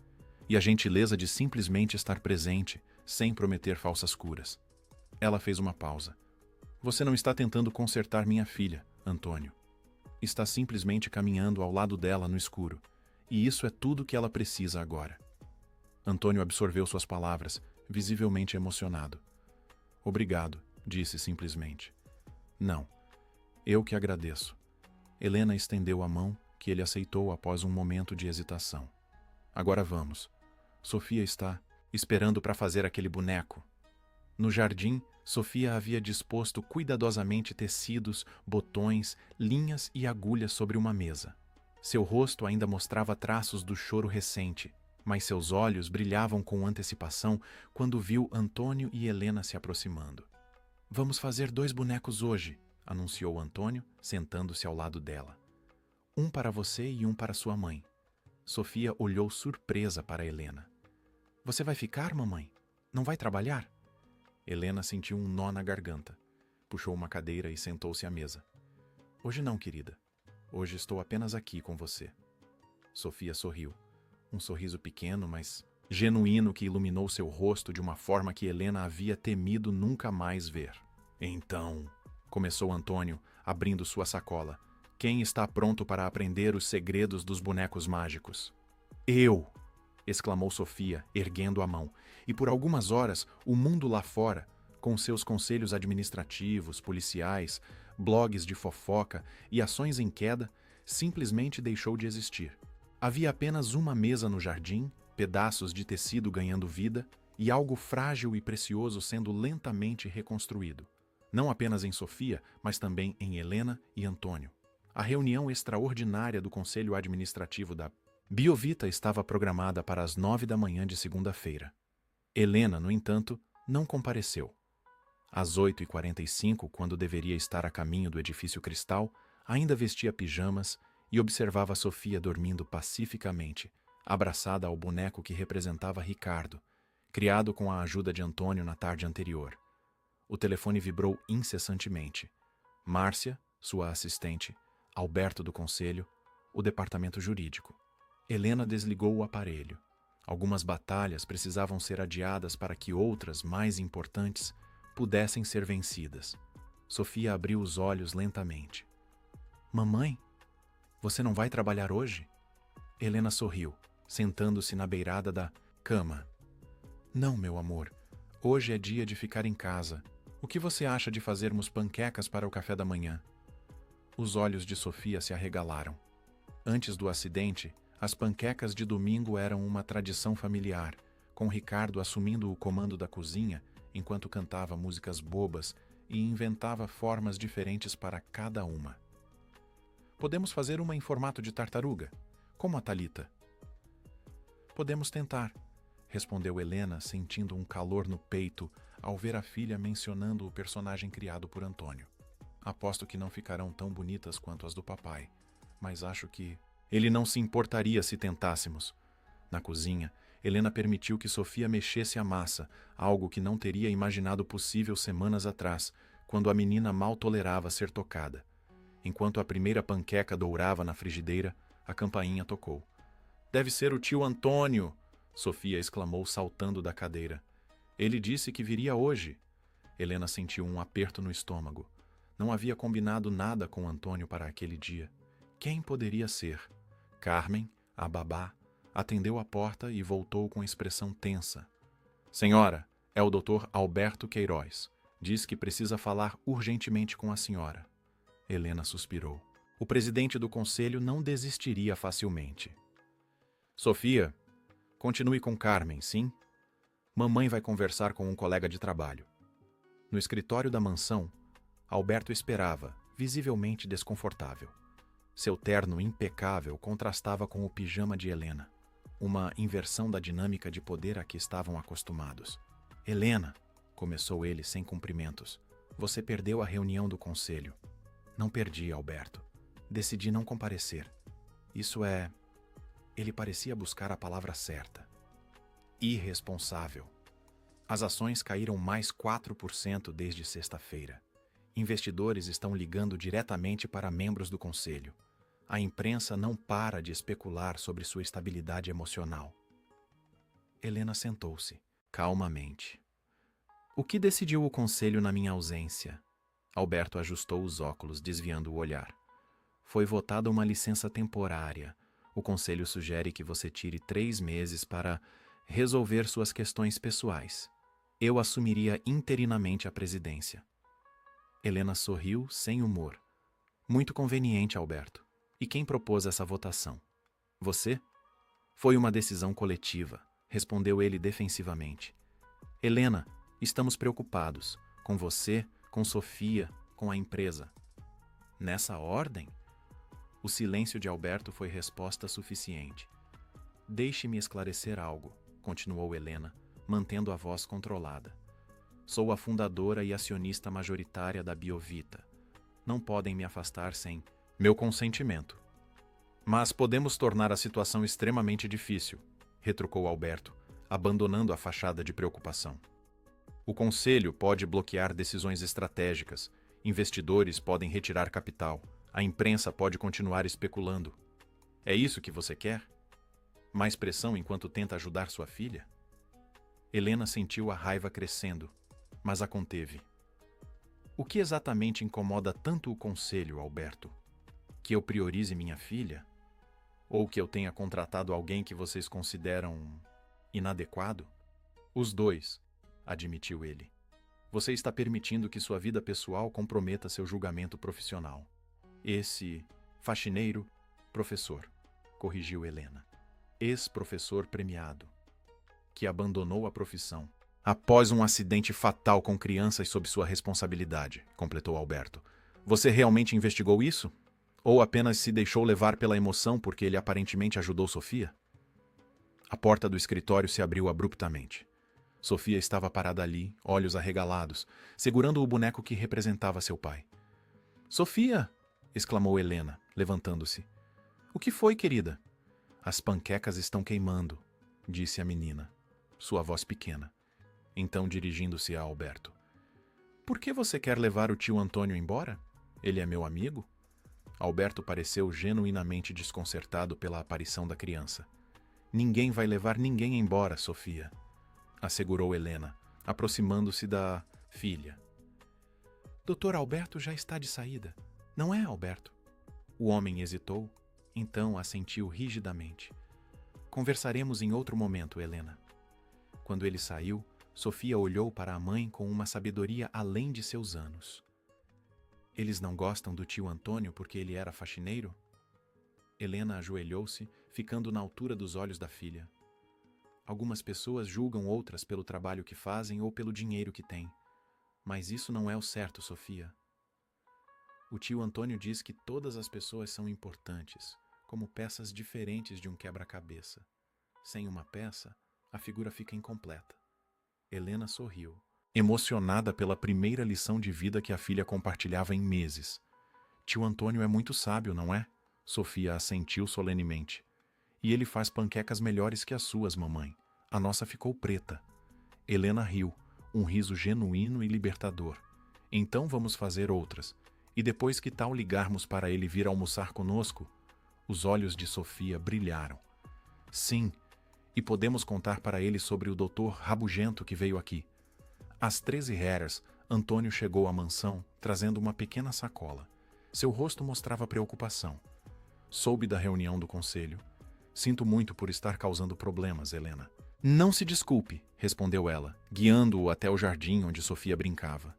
e a gentileza de simplesmente estar presente, sem prometer falsas curas. Ela fez uma pausa. Você não está tentando consertar minha filha, Antônio. Está simplesmente caminhando ao lado dela no escuro, e isso é tudo que ela precisa agora. Antônio absorveu suas palavras, visivelmente emocionado. Obrigado, disse simplesmente. Não, eu que agradeço. Helena estendeu a mão, que ele aceitou após um momento de hesitação. Agora vamos. Sofia está esperando para fazer aquele boneco. No jardim, Sofia havia disposto cuidadosamente tecidos, botões, linhas e agulhas sobre uma mesa. Seu rosto ainda mostrava traços do choro recente, mas seus olhos brilhavam com antecipação quando viu Antônio e Helena se aproximando. Vamos fazer 2 bonecos hoje, anunciou Antônio, sentando-se ao lado dela. Um para você e um para sua mãe. Sofia olhou surpresa para Helena. Você vai ficar, mamãe? Não vai trabalhar? Helena sentiu um nó na garganta. Puxou uma cadeira e sentou-se à mesa. Hoje não, querida. Hoje estou apenas aqui com você. Sofia sorriu. Um sorriso pequeno, mas genuíno, que iluminou seu rosto de uma forma que Helena havia temido nunca mais ver. Então, começou Antônio, abrindo sua sacola. Quem está pronto para aprender os segredos dos bonecos mágicos? Eu! Exclamou Sofia, erguendo a mão. E por algumas horas, o mundo lá fora, com seus conselhos administrativos, policiais, blogs de fofoca e ações em queda, simplesmente deixou de existir. Havia apenas uma mesa no jardim, pedaços de tecido ganhando vida e algo frágil e precioso sendo lentamente reconstruído. Não apenas em Sofia, mas também em Helena e Antônio. A reunião extraordinária do Conselho Administrativo da Biovita estava programada para as 9 da manhã de segunda-feira. Helena, no entanto, não compareceu. Às 8h45, quando deveria estar a caminho do edifício Cristal, ainda vestia pijamas e observava Sofia dormindo pacificamente, abraçada ao boneco que representava Ricardo, criado com a ajuda de Antônio na tarde anterior. O telefone vibrou incessantemente. Márcia, sua assistente, Alberto do Conselho, o departamento jurídico. Helena desligou o aparelho. Algumas batalhas precisavam ser adiadas para que outras, mais importantes, pudessem ser vencidas. Sofia abriu os olhos lentamente. Mamãe, você não vai trabalhar hoje? Helena sorriu, sentando-se na beirada da cama. Não, meu amor. Hoje é dia de ficar em casa. O que você acha de fazermos panquecas para o café da manhã? Os olhos de Sofia se arregalaram. Antes do acidente, as panquecas de domingo eram uma tradição familiar, com Ricardo assumindo o comando da cozinha enquanto cantava músicas bobas e inventava formas diferentes para cada uma. Podemos fazer uma em formato de tartaruga, como a Thalita. Podemos tentar, respondeu Helena, sentindo um calor no peito ao ver a filha mencionando o personagem criado por Antônio. Aposto que não ficarão tão bonitas quanto as do papai, mas acho que ele não se importaria se tentássemos. Na cozinha, Helena permitiu que Sofia mexesse a massa, algo que não teria imaginado possível semanas atrás, quando a menina mal tolerava ser tocada. Enquanto a primeira panqueca dourava na frigideira, a campainha tocou. Deve ser o tio Antônio! Sofia exclamou, saltando da cadeira. Ele disse que viria hoje. Helena sentiu um aperto no estômago. Não havia combinado nada com Antônio para aquele dia. Quem poderia ser? Carmen, a babá, atendeu a porta e voltou com expressão tensa. Senhora, é o Dr. Alberto Queiroz. Diz que precisa falar urgentemente com a senhora. Helena suspirou. O presidente do conselho não desistiria facilmente. Sofia, continue com Carmen, sim? Mamãe vai conversar com um colega de trabalho. No escritório da mansão, Alberto esperava, visivelmente desconfortável. Seu terno impecável contrastava com o pijama de Helena, uma inversão da dinâmica de poder a que estavam acostumados. Helena, começou ele sem cumprimentos, você perdeu a reunião do conselho. Não perdi, Alberto. Decidi não comparecer. Isso é... Ele parecia buscar a palavra certa. Irresponsável. As ações caíram mais 4% desde sexta-feira. Investidores estão ligando diretamente para membros do conselho. A imprensa não para de especular sobre sua estabilidade emocional. Helena sentou-se, calmamente. O que decidiu o conselho na minha ausência? Alberto ajustou os óculos, desviando o olhar. Foi votada uma licença temporária. O conselho sugere que você tire 3 meses para resolver suas questões pessoais. Eu assumiria interinamente a presidência. Helena sorriu sem humor. Muito conveniente, Alberto. E quem propôs essa votação? Você? Foi uma decisão coletiva, respondeu ele defensivamente. Helena, estamos preocupados. Com você, com Sofia, com a empresa. Nessa ordem? O silêncio de Alberto foi resposta suficiente. Deixe-me esclarecer algo, continuou Helena, mantendo a voz controlada. Sou a fundadora e acionista majoritária da Biovita. Não podem me afastar sem meu consentimento. Mas podemos tornar a situação extremamente difícil, retrucou Alberto, abandonando a fachada de preocupação. O conselho pode bloquear decisões estratégicas, investidores podem retirar capital, a imprensa pode continuar especulando. É isso que você quer? Mais pressão enquanto tenta ajudar sua filha? Helena sentiu a raiva crescendo, mas a conteve. O que exatamente incomoda tanto o conselho, Alberto? Que eu priorize minha filha? Ou que eu tenha contratado alguém que vocês consideram inadequado? Os dois, admitiu ele. Você está permitindo que sua vida pessoal comprometa seu julgamento profissional. Esse faxineiro, professor, corrigiu Helena. Ex-professor premiado, que abandonou a profissão após um acidente fatal com crianças sob sua responsabilidade, completou Alberto. Você realmente investigou isso? Ou apenas se deixou levar pela emoção porque ele aparentemente ajudou Sofia? A porta do escritório se abriu abruptamente. Sofia estava parada ali, olhos arregalados, segurando o boneco que representava seu pai. Sofia! Exclamou Helena, levantando-se. O que foi, querida? As panquecas estão queimando, disse a menina, sua voz pequena. Então, dirigindo-se a Alberto. Por que você quer levar o tio Antônio embora? Ele é meu amigo? Alberto pareceu genuinamente desconcertado pela aparição da criança. Ninguém vai levar ninguém embora, Sofia, assegurou Helena, aproximando-se da filha. Doutor Alberto já está de saída, não é, Alberto? O homem hesitou, então assentiu rigidamente. Conversaremos em outro momento, Helena. Quando ele saiu, Sofia olhou para a mãe com uma sabedoria além de seus anos. Eles não gostam do tio Antônio porque ele era faxineiro? Helena ajoelhou-se, ficando na altura dos olhos da filha. Algumas pessoas julgam outras pelo trabalho que fazem ou pelo dinheiro que têm. Mas isso não é o certo, Sofia. O tio Antônio diz que todas as pessoas são importantes, como peças diferentes de um quebra-cabeça. Sem uma peça, a figura fica incompleta. Helena sorriu, emocionada pela primeira lição de vida que a filha compartilhava em meses. Tio Antônio é muito sábio, não é? Sofia assentiu solenemente. E ele faz panquecas melhores que as suas, mamãe. A nossa ficou preta. Helena riu, um riso genuíno e libertador. Então vamos fazer outras. E depois que tal ligarmos para ele vir almoçar conosco? Os olhos de Sofia brilharam. Sim, e podemos contar para ele sobre o doutor rabugento que veio aqui. Às 13h, Antônio chegou à mansão trazendo uma pequena sacola. Seu rosto mostrava preocupação. Soube da reunião do conselho. Sinto muito por estar causando problemas, Helena. Não se desculpe, respondeu ela, guiando-o até o jardim onde Sofia brincava.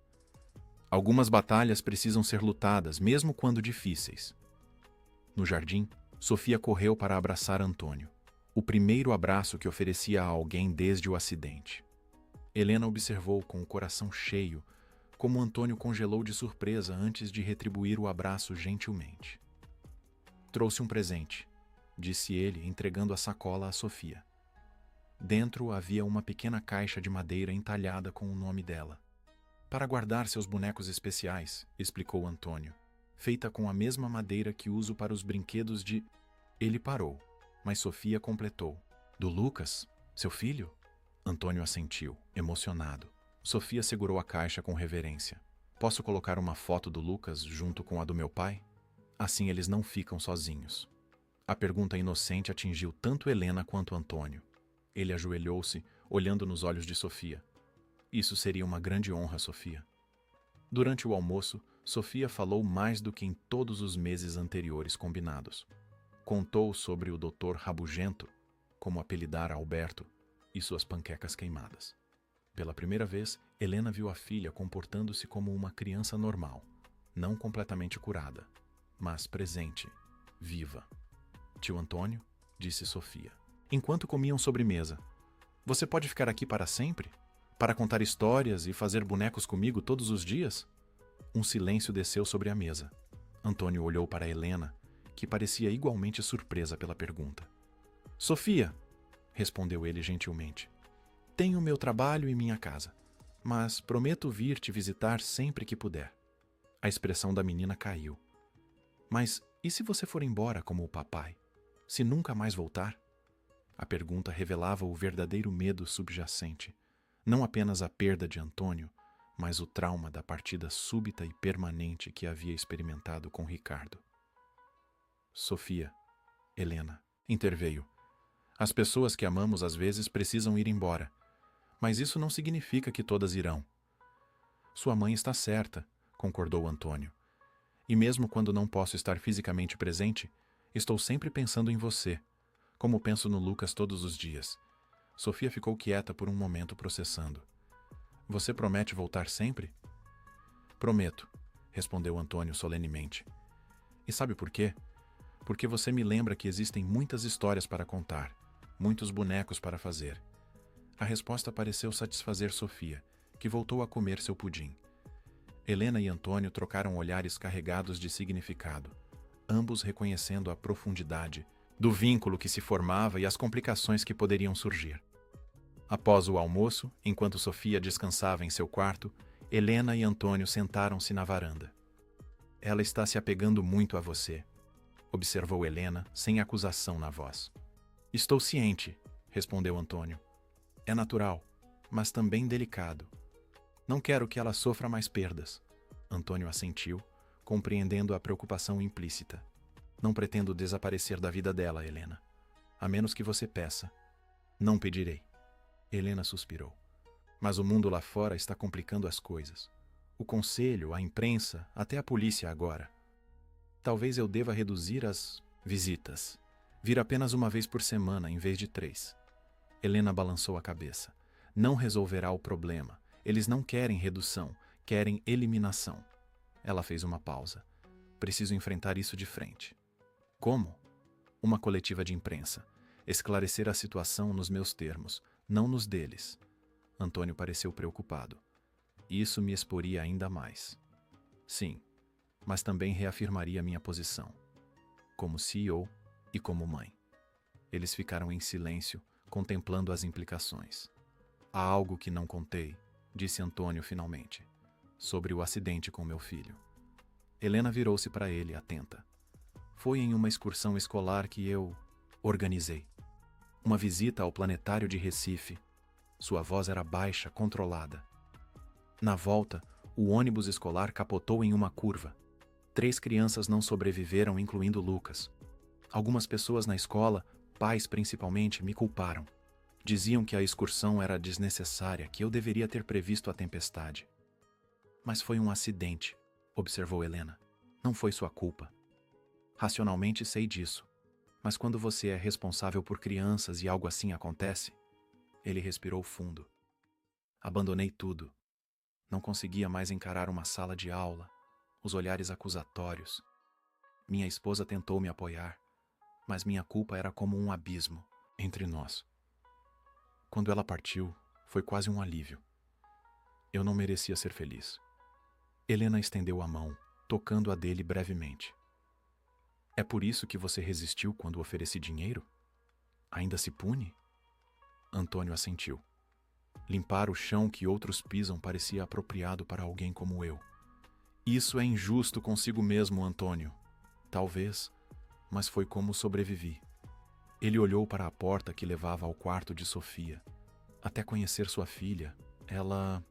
Algumas batalhas precisam ser lutadas, mesmo quando difíceis. No jardim, Sofia correu para abraçar Antônio. O primeiro abraço que oferecia a alguém desde o acidente. Helena observou com o coração cheio como Antônio congelou de surpresa antes de retribuir o abraço gentilmente. Trouxe um presente, disse ele, entregando a sacola a Sofia. Dentro havia uma pequena caixa de madeira entalhada com o nome dela. Para guardar seus bonecos especiais, explicou Antônio, feita com a mesma madeira que uso para os brinquedos de... Ele parou, mas Sofia completou. Do Lucas, seu filho? Antônio assentiu, emocionado. Sofia segurou a caixa com reverência. Posso colocar uma foto do Lucas junto com a do meu pai? Assim eles não ficam sozinhos. A pergunta inocente atingiu tanto Helena quanto Antônio. Ele ajoelhou-se, olhando nos olhos de Sofia. Isso seria uma grande honra, Sofia. Durante o almoço, Sofia falou mais do que em todos os meses anteriores combinados. Contou sobre o Dr. Rabugento, como apelidar Alberto, e suas panquecas queimadas. Pela primeira vez, Helena viu a filha comportando-se como uma criança normal, não completamente curada, mas presente, viva. Tio Antônio, disse Sofia, enquanto comiam sobremesa, você pode ficar aqui para sempre? Para contar histórias e fazer bonecos comigo todos os dias? Um silêncio desceu sobre a mesa. Antônio olhou para Helena, que parecia igualmente surpresa pela pergunta. Sofia, respondeu ele gentilmente, tenho meu trabalho e minha casa, mas prometo vir te visitar sempre que puder. A expressão da menina caiu. Mas e se você for embora como o papai? Se nunca mais voltar? A pergunta revelava o verdadeiro medo subjacente, não apenas a perda de Antônio, mas o trauma da partida súbita e permanente que havia experimentado com Ricardo. Sofia, Helena, interveio. As pessoas que amamos às vezes precisam ir embora, mas isso não significa que todas irão. Sua mãe está certa, concordou Antônio. E mesmo quando não posso estar fisicamente presente, estou sempre pensando em você, como penso no Lucas todos os dias. Sofia ficou quieta por um momento processando. Você promete voltar sempre? Prometo, respondeu Antônio solenemente. E sabe por quê? Porque você me lembra que existem muitas histórias para contar, muitos bonecos para fazer. A resposta pareceu satisfazer Sofia, que voltou a comer seu pudim. Helena e Antônio trocaram olhares carregados de significado, ambos reconhecendo a profundidade do vínculo que se formava e as complicações que poderiam surgir. Após o almoço, enquanto Sofia descansava em seu quarto, Helena e Antônio sentaram-se na varanda. Ela está se apegando muito a você, observou Helena, sem acusação na voz. Estou ciente, respondeu Antônio. É natural, mas também delicado. Não quero que ela sofra mais perdas. Antônio assentiu, compreendendo a preocupação implícita. Não pretendo desaparecer da vida dela, Helena. A menos que você peça. Não pedirei. Helena suspirou. Mas o mundo lá fora está complicando as coisas. O conselho, a imprensa, até a polícia agora. Talvez eu deva reduzir as visitas. Vir apenas uma vez por semana em vez de 3. Helena balançou a cabeça. Não resolverá o problema. Eles não querem redução, querem eliminação. Ela fez uma pausa. Preciso enfrentar isso de frente. Como? Uma coletiva de imprensa. Esclarecer a situação nos meus termos, não nos deles. Antônio pareceu preocupado. Isso me exporia ainda mais. Sim, mas também reafirmaria minha posição. Como CEO e como mãe. Eles ficaram em silêncio, contemplando as implicações. Há algo que não contei, disse Antônio finalmente, sobre o acidente com meu filho. Helena virou-se para ele, atenta. Foi em uma excursão escolar que eu organizei. Uma visita ao planetário de Recife. Sua voz era baixa, controlada. Na volta, o ônibus escolar capotou em uma curva. 3 crianças não sobreviveram, incluindo Lucas. Algumas pessoas na escola, pais principalmente, me culparam. Diziam que a excursão era desnecessária, que eu deveria ter previsto a tempestade. Mas foi um acidente, observou Helena. Não foi sua culpa. Racionalmente sei disso. Mas quando você é responsável por crianças e algo assim acontece... Ele respirou fundo. Abandonei tudo. Não conseguia mais encarar uma sala de aula, os olhares acusatórios. Minha esposa tentou me apoiar, mas minha culpa era como um abismo entre nós. Quando ela partiu, foi quase um alívio. Eu não merecia ser feliz. Helena estendeu a mão, tocando a dele brevemente. É por isso que você resistiu quando ofereci dinheiro? Ainda se pune? Antônio assentiu. Limpar o chão que outros pisam parecia apropriado para alguém como eu. Isso é injusto consigo mesmo, Antônio. Talvez, mas foi como sobrevivi. Ele olhou para a porta que levava ao quarto de Sofia. até conhecer sua filha. Ela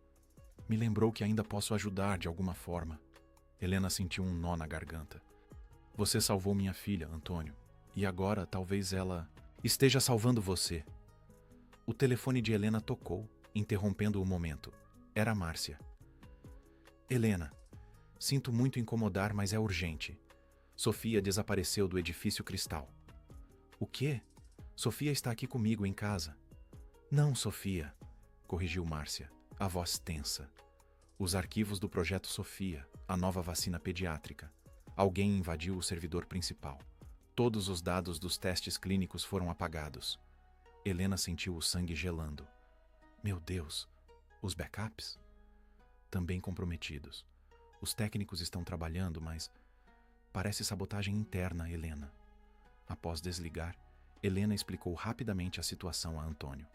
me lembrou que ainda posso ajudar de alguma forma. Helena sentiu um nó na garganta. Você salvou minha filha, Antônio, e agora talvez ela esteja salvando você. O telefone de Helena tocou, interrompendo o momento. Era Márcia. Helena, sinto muito incomodar, mas é urgente. Sofia desapareceu do edifício Cristal. O quê? Sofia está aqui comigo em casa. Não, Sofia, corrigiu Márcia, a voz tensa. Os arquivos do projeto Sofia, a nova vacina pediátrica. Alguém invadiu o servidor principal. Todos os dados dos testes clínicos foram apagados. Helena sentiu o sangue gelando. Meu Deus, os backups? Também comprometidos. Os técnicos estão trabalhando, mas parece sabotagem interna, Helena. Após desligar, Helena explicou rapidamente a situação a Antônio.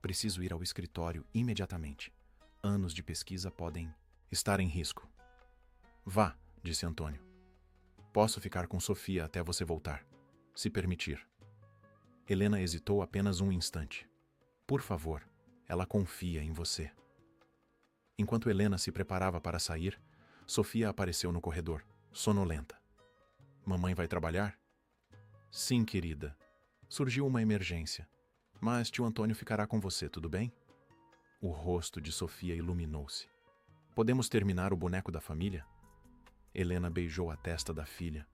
Preciso ir ao escritório imediatamente. Anos de pesquisa podem estar em risco. Vá, disse Antônio. Posso ficar com Sofia até você voltar, se permitir. Helena hesitou apenas um instante. Por favor, ela confia em você. Enquanto Helena se preparava para sair, Sofia apareceu no corredor, sonolenta. Mamãe vai trabalhar? Sim, querida. Surgiu uma emergência, mas tio Antônio ficará com você, tudo bem? O rosto de Sofia iluminou-se. Podemos terminar o boneco da família? Helena beijou a testa da filha,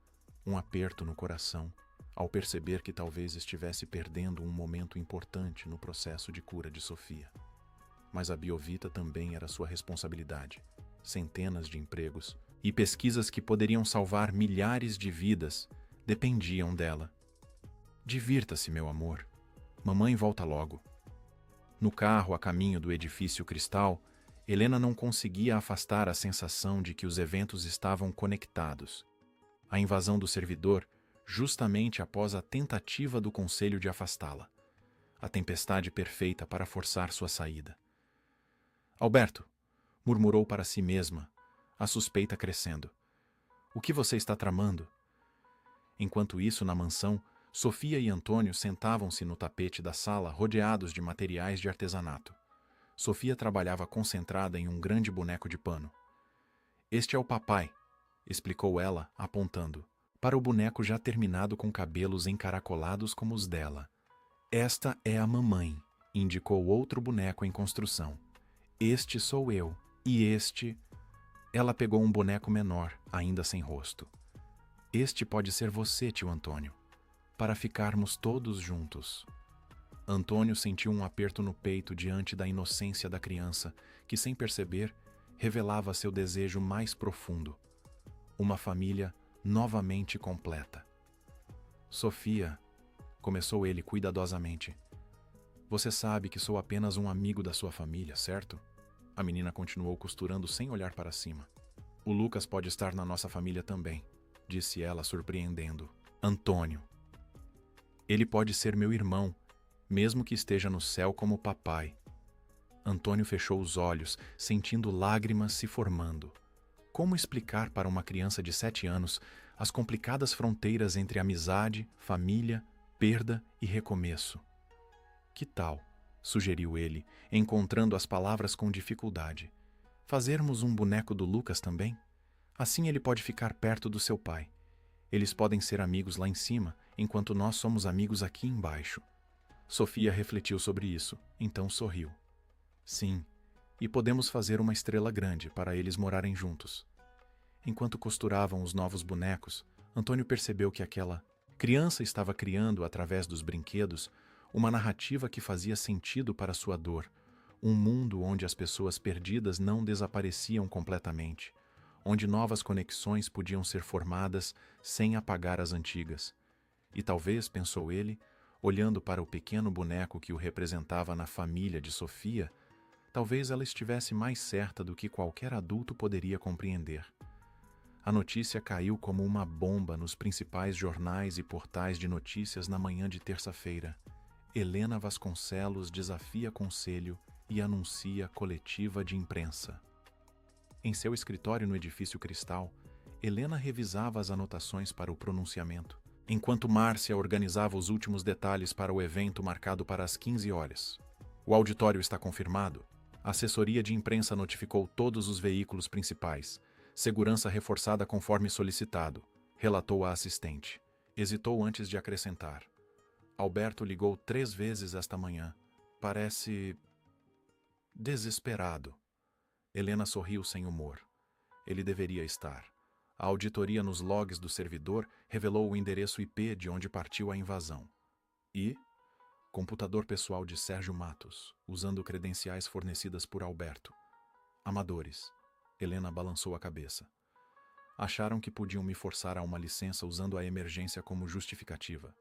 um aperto no coração, ao perceber que talvez estivesse perdendo um momento importante no processo de cura de Sofia. Mas a Biovita também era sua responsabilidade. Centenas de empregos e pesquisas que poderiam salvar milhares de vidas dependiam dela. Divirta-se, meu amor. Mamãe volta logo. No carro a caminho do edifício Cristal, Helena não conseguia afastar a sensação de que os eventos estavam conectados. A invasão do servidor, justamente após a tentativa do conselho de afastá-la. A tempestade perfeita para forçar sua saída. Alberto, murmurou para si mesma, a suspeita crescendo. O que você está tramando? Enquanto isso, na mansão, Sofia e Antônio sentavam-se no tapete da sala rodeados de materiais de artesanato. Sofia trabalhava concentrada em um grande boneco de pano. Este é o papai, explicou ela, apontando, para o boneco já terminado com cabelos encaracolados como os dela. Esta é a mamãe, indicou outro boneco em construção. Este sou eu, e este... Ela pegou um boneco menor, ainda sem rosto. Este pode ser você, tio Antônio, para ficarmos todos juntos. Antônio sentiu um aperto no peito diante da inocência da criança, que, sem perceber, revelava seu desejo mais profundo. Uma família novamente completa. Sofia, começou ele cuidadosamente. Você sabe que sou apenas um amigo da sua família, certo? A menina continuou costurando sem olhar para cima. O Lucas pode estar na nossa família também, disse ela, surpreendendo. Antônio. Ele pode ser meu irmão, mesmo que esteja no céu como papai. Antônio fechou os olhos, sentindo lágrimas se formando. Como explicar para uma criança de 7 anos as complicadas fronteiras entre amizade, família, perda e recomeço? Que tal, sugeriu ele, encontrando as palavras com dificuldade, fazermos um boneco do Lucas também? Assim ele pode ficar perto do seu pai. Eles podem ser amigos lá em cima, enquanto nós somos amigos aqui embaixo. Sofia refletiu sobre isso, então sorriu. Sim, e podemos fazer uma estrela grande para eles morarem juntos. Enquanto costuravam os novos bonecos, Antônio percebeu que aquela criança estava criando, através dos brinquedos, uma narrativa que fazia sentido para sua dor, um mundo onde as pessoas perdidas não desapareciam completamente, onde novas conexões podiam ser formadas sem apagar as antigas. E talvez, pensou ele, olhando para o pequeno boneco que o representava na família de Sofia, talvez ela estivesse mais certa do que qualquer adulto poderia compreender. A notícia caiu como uma bomba nos principais jornais e portais de notícias na manhã de terça-feira. Helena Vasconcelos desafia conselho e anuncia coletiva de imprensa. Em seu escritório no edifício Cristal, Helena revisava as anotações para o pronunciamento, enquanto Márcia organizava os últimos detalhes para o evento marcado para as 15 horas. O auditório está confirmado. A assessoria de imprensa notificou todos os veículos principais. Segurança reforçada conforme solicitado, relatou a assistente. Hesitou antes de acrescentar. Alberto ligou 3 vezes esta manhã. Parece desesperado. Helena sorriu sem humor. Ele deveria estar. A auditoria nos logs do servidor revelou o endereço IP de onde partiu a invasão. E computador pessoal de Sérgio Matos, usando credenciais fornecidas por Alberto. Amadores. Helena balançou a cabeça. Acharam que podiam me forçar a uma licença usando a emergência como justificativa.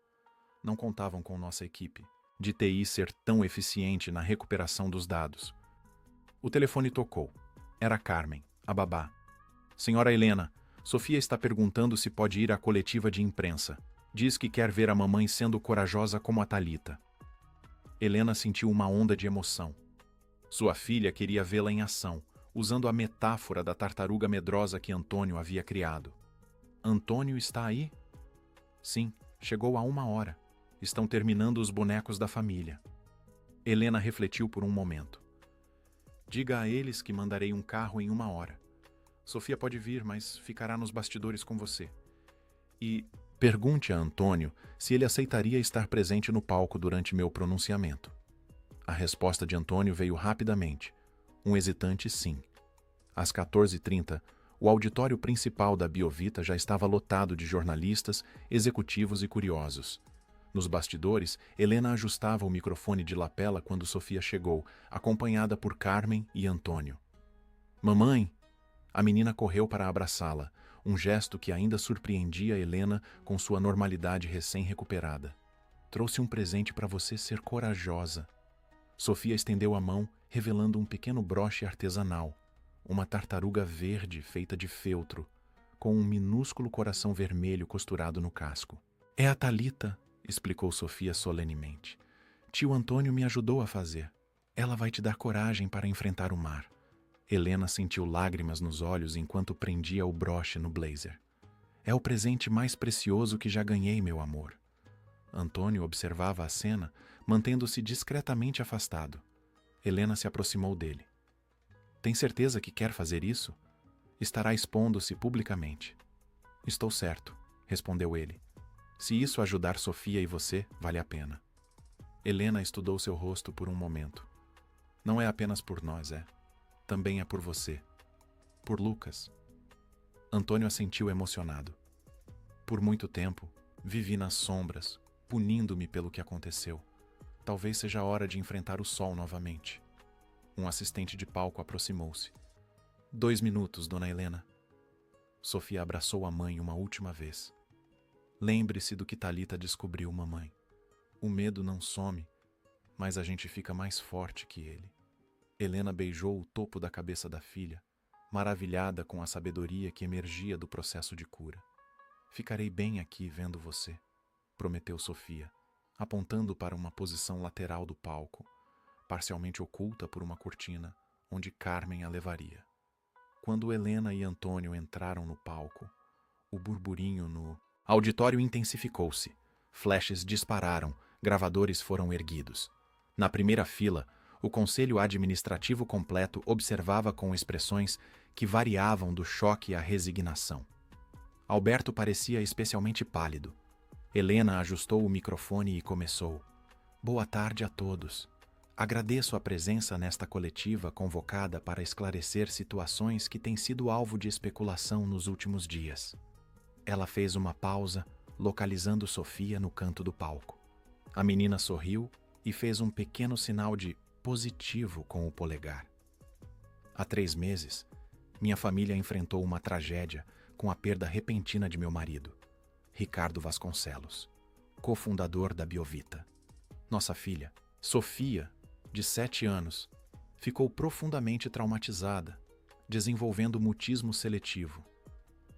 Não contavam com nossa equipe, de TI ser tão eficiente na recuperação dos dados. O telefone tocou. Era Carmen, a babá. Senhora Helena, Sofia está perguntando se pode ir à coletiva de imprensa. Diz que quer ver a mamãe sendo corajosa como a Thalita. Helena sentiu uma onda de emoção. Sua filha queria vê-la em ação, usando a metáfora da tartaruga medrosa que Antônio havia criado. Antônio está aí? Sim, chegou há 1 hora. Estão terminando os bonecos da família. Helena refletiu por um momento. Diga a eles que mandarei um carro em 1 hora. Sofia pode vir, mas ficará nos bastidores com você. E pergunte a Antônio se ele aceitaria estar presente no palco durante meu pronunciamento. A resposta de Antônio veio rapidamente. Um hesitante sim. Às 14h30, o auditório principal da Biovita já estava lotado de jornalistas, executivos e curiosos. Nos bastidores, Helena ajustava o microfone de lapela quando Sofia chegou, acompanhada por Carmen e Antônio. Mamãe! A menina correu para abraçá-la, um gesto que ainda surpreendia Helena com sua normalidade recém-recuperada. Trouxe um presente para você ser corajosa. Sofia estendeu a mão, revelando um pequeno broche artesanal, uma tartaruga verde feita de feltro, com um minúsculo coração vermelho costurado no casco. É a Thalita, explicou Sofia solenemente. Tio Antônio me ajudou a fazer. Ela vai te dar coragem para enfrentar o mar. Helena sentiu lágrimas nos olhos enquanto prendia o broche no blazer. É o presente mais precioso que já ganhei, meu amor. Antônio observava a cena, mantendo-se discretamente afastado. Helena se aproximou dele. Tem certeza que quer fazer isso? Estará expondo-se publicamente. Estou certo, respondeu ele. Se isso ajudar Sofia e você, vale a pena. Helena estudou seu rosto por um momento. Não é apenas por nós, é? Também é por você. Por Lucas. Antônio assentiu emocionado. Por muito tempo, vivi nas sombras, punindo-me pelo que aconteceu. Talvez seja a hora de enfrentar o sol novamente. Um assistente de palco aproximou-se. 2 minutos, dona Helena. Sofia abraçou a mãe uma última vez. Lembre-se do que Thalita descobriu, mamãe. O medo não some, mas a gente fica mais forte que ele. Helena beijou o topo da cabeça da filha, maravilhada com a sabedoria que emergia do processo de cura. Ficarei bem aqui vendo você, prometeu Sofia, apontando para uma posição lateral do palco, parcialmente oculta por uma cortina, onde Carmen a levaria. Quando Helena e Antônio entraram no palco, o burburinho no auditório intensificou-se. Flashes dispararam, gravadores foram erguidos. Na primeira fila, o conselho administrativo completo observava com expressões que variavam do choque à resignação. Alberto parecia especialmente pálido. Helena ajustou o microfone e começou. Boa tarde a todos. Agradeço a presença nesta coletiva convocada para esclarecer situações que têm sido alvo de especulação nos últimos dias. Ela fez uma pausa, localizando Sofia no canto do palco. A menina sorriu e fez um pequeno sinal de positivo com o polegar. Há 3 meses, minha família enfrentou uma tragédia com a perda repentina de meu marido, Ricardo Vasconcelos, cofundador da Biovita. Nossa filha, Sofia, de 7 anos, ficou profundamente traumatizada, desenvolvendo mutismo seletivo.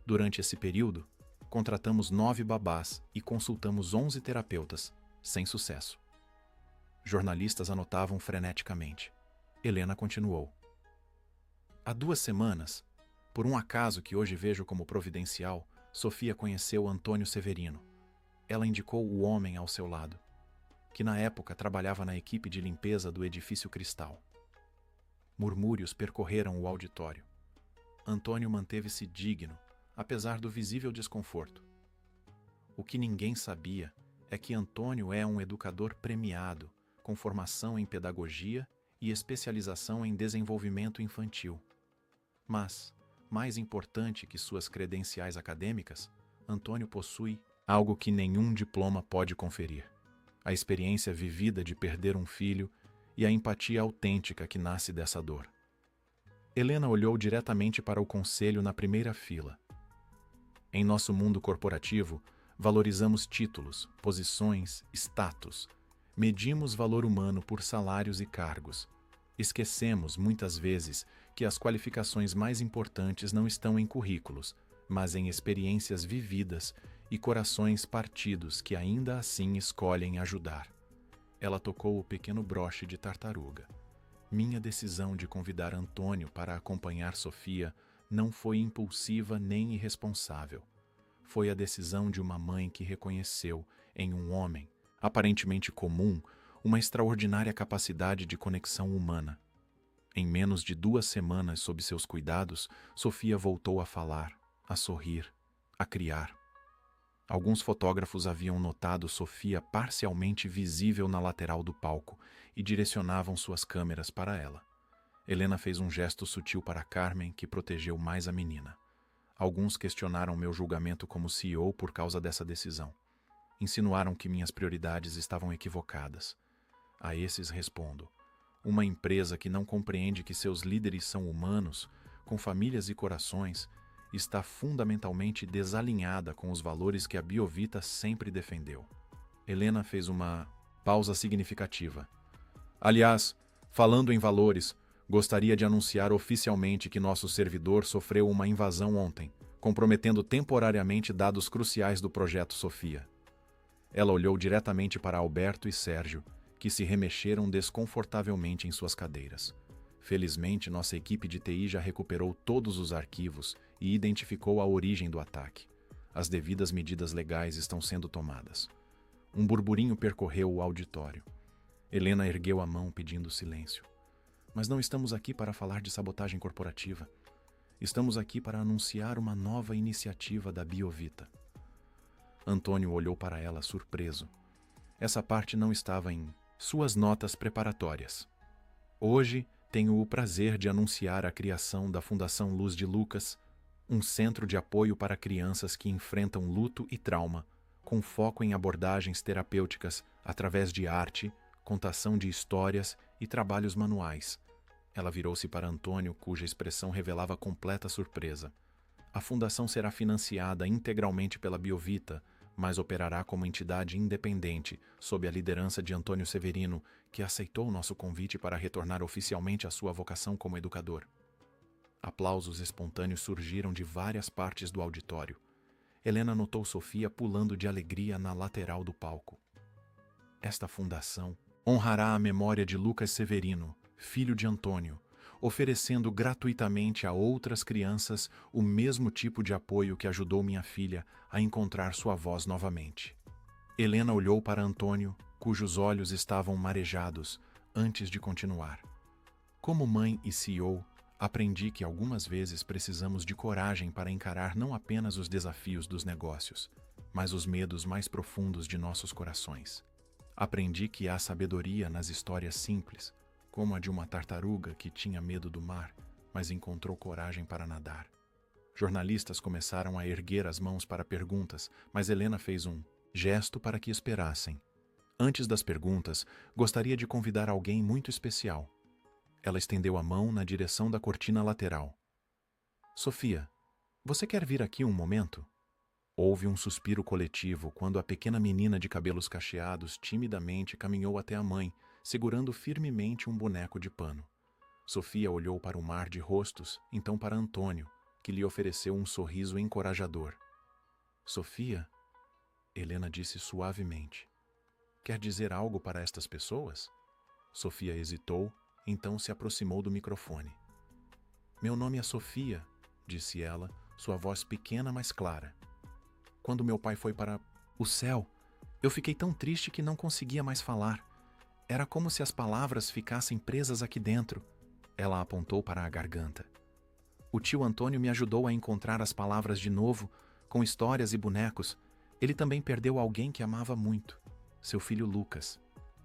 Durante esse período, contratamos 9 babás e consultamos 11 terapeutas, sem sucesso. Jornalistas anotavam freneticamente. Helena continuou. Há 2 semanas, por um acaso que hoje vejo como providencial, Sofia conheceu Antônio Severino. Ela indicou o homem ao seu lado. que na época trabalhava na equipe de limpeza do edifício Cristal. Murmúrios percorreram o auditório. Antônio manteve-se digno, apesar do visível desconforto. O que ninguém sabia é que Antônio é um educador premiado, com formação em pedagogia e especialização em desenvolvimento infantil. Mas, mais importante que suas credenciais acadêmicas, Antônio possui algo que nenhum diploma pode conferir: a experiência vivida de perder um filho e a empatia autêntica que nasce dessa dor. Helena olhou diretamente para o conselho na primeira fila. Em nosso mundo corporativo, valorizamos títulos, posições, status. Medimos valor humano por salários e cargos. Esquecemos, muitas vezes, que as qualificações mais importantes não estão em currículos, mas em experiências vividas e corações partidos que ainda assim escolhem ajudar. Ela tocou o pequeno broche de tartaruga. Minha decisão de convidar Antônio para acompanhar Sofia não foi impulsiva nem irresponsável. Foi a decisão de uma mãe que reconheceu, em um homem, aparentemente comum, uma extraordinária capacidade de conexão humana. Em menos de 2 semanas sob seus cuidados, Sofia voltou a falar, a sorrir, a criar. Alguns fotógrafos haviam notado Sofia parcialmente visível na lateral do palco e direcionavam suas câmeras para ela. Helena fez um gesto sutil para Carmen, que protegeu mais a menina. Alguns questionaram meu julgamento como CEO por causa dessa decisão. Insinuaram que minhas prioridades estavam equivocadas. A esses respondo: uma empresa que não compreende que seus líderes são humanos, com famílias e corações, está fundamentalmente desalinhada com os valores que a Biovita sempre defendeu. Helena fez uma pausa significativa. Aliás, falando em valores, gostaria de anunciar oficialmente que nosso servidor sofreu uma invasão ontem, comprometendo temporariamente dados cruciais do projeto Sofia. Ela olhou diretamente para Alberto e Sérgio, que se remexeram desconfortavelmente em suas cadeiras. Felizmente, nossa equipe de TI já recuperou todos os arquivos e identificou a origem do ataque. As devidas medidas legais estão sendo tomadas. Um burburinho percorreu o auditório. Helena ergueu a mão pedindo silêncio. Mas não estamos aqui para falar de sabotagem corporativa. Estamos aqui para anunciar uma nova iniciativa da Biovita. Antônio olhou para ela surpreso. Essa parte não estava em suas notas preparatórias. Hoje, tenho o prazer de anunciar a criação da Fundação Luz de Lucas, um centro de apoio para crianças que enfrentam luto e trauma, com foco em abordagens terapêuticas através de arte, contação de histórias e trabalhos manuais. Ela virou-se para Antônio, cuja expressão revelava completa surpresa. A fundação será financiada integralmente pela Biovita, mas operará como entidade independente, sob a liderança de Antônio Severino, que aceitou nosso convite para retornar oficialmente à sua vocação como educador. Aplausos espontâneos surgiram de várias partes do auditório. Helena notou Sofia pulando de alegria na lateral do palco. Esta fundação honrará a memória de Lucas Severino, filho de Antônio, oferecendo gratuitamente a outras crianças o mesmo tipo de apoio que ajudou minha filha a encontrar sua voz novamente. Helena olhou para Antônio, cujos olhos estavam marejados, antes de continuar. Como mãe e CEO, aprendi que algumas vezes precisamos de coragem para encarar não apenas os desafios dos negócios, mas os medos mais profundos de nossos corações. Aprendi que há sabedoria nas histórias simples, como a de uma tartaruga que tinha medo do mar, mas encontrou coragem para nadar. Jornalistas começaram a erguer as mãos para perguntas, mas Helena fez um gesto para que esperassem. Antes das perguntas, gostaria de convidar alguém muito especial. Ela estendeu a mão na direção da cortina lateral. Sofia, você quer vir aqui um momento? Houve um suspiro coletivo quando a pequena menina de cabelos cacheados timidamente caminhou até a mãe, segurando firmemente um boneco de pano. Sofia olhou para o mar de rostos, então para Antônio, que lhe ofereceu um sorriso encorajador. Sofia, Helena disse suavemente, quer dizer algo para estas pessoas? Sofia hesitou, então se aproximou do microfone. Meu nome é Sofia, disse ela, sua voz pequena mas clara. Quando meu pai foi para o céu, Eu fiquei tão triste que não conseguia mais falar. Era como se as palavras ficassem presas aqui dentro. Ela apontou para a garganta. O tio Antônio me ajudou a encontrar as palavras de novo, com histórias e bonecos. Ele também perdeu alguém que amava muito, seu filho Lucas.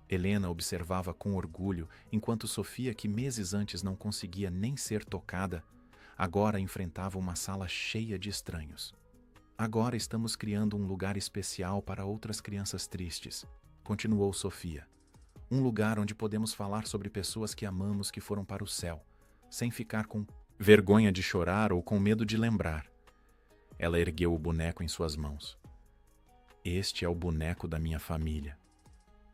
Helena observava com orgulho, enquanto Sofia, que meses antes não conseguia nem ser tocada, agora enfrentava uma sala cheia de estranhos. Agora estamos criando um lugar especial para outras crianças tristes, continuou Sofia. Um lugar onde podemos falar sobre pessoas que amamos que foram para o céu, sem ficar com vergonha de chorar ou com medo de lembrar. Ela ergueu o boneco em suas mãos. Este é o boneco da minha família.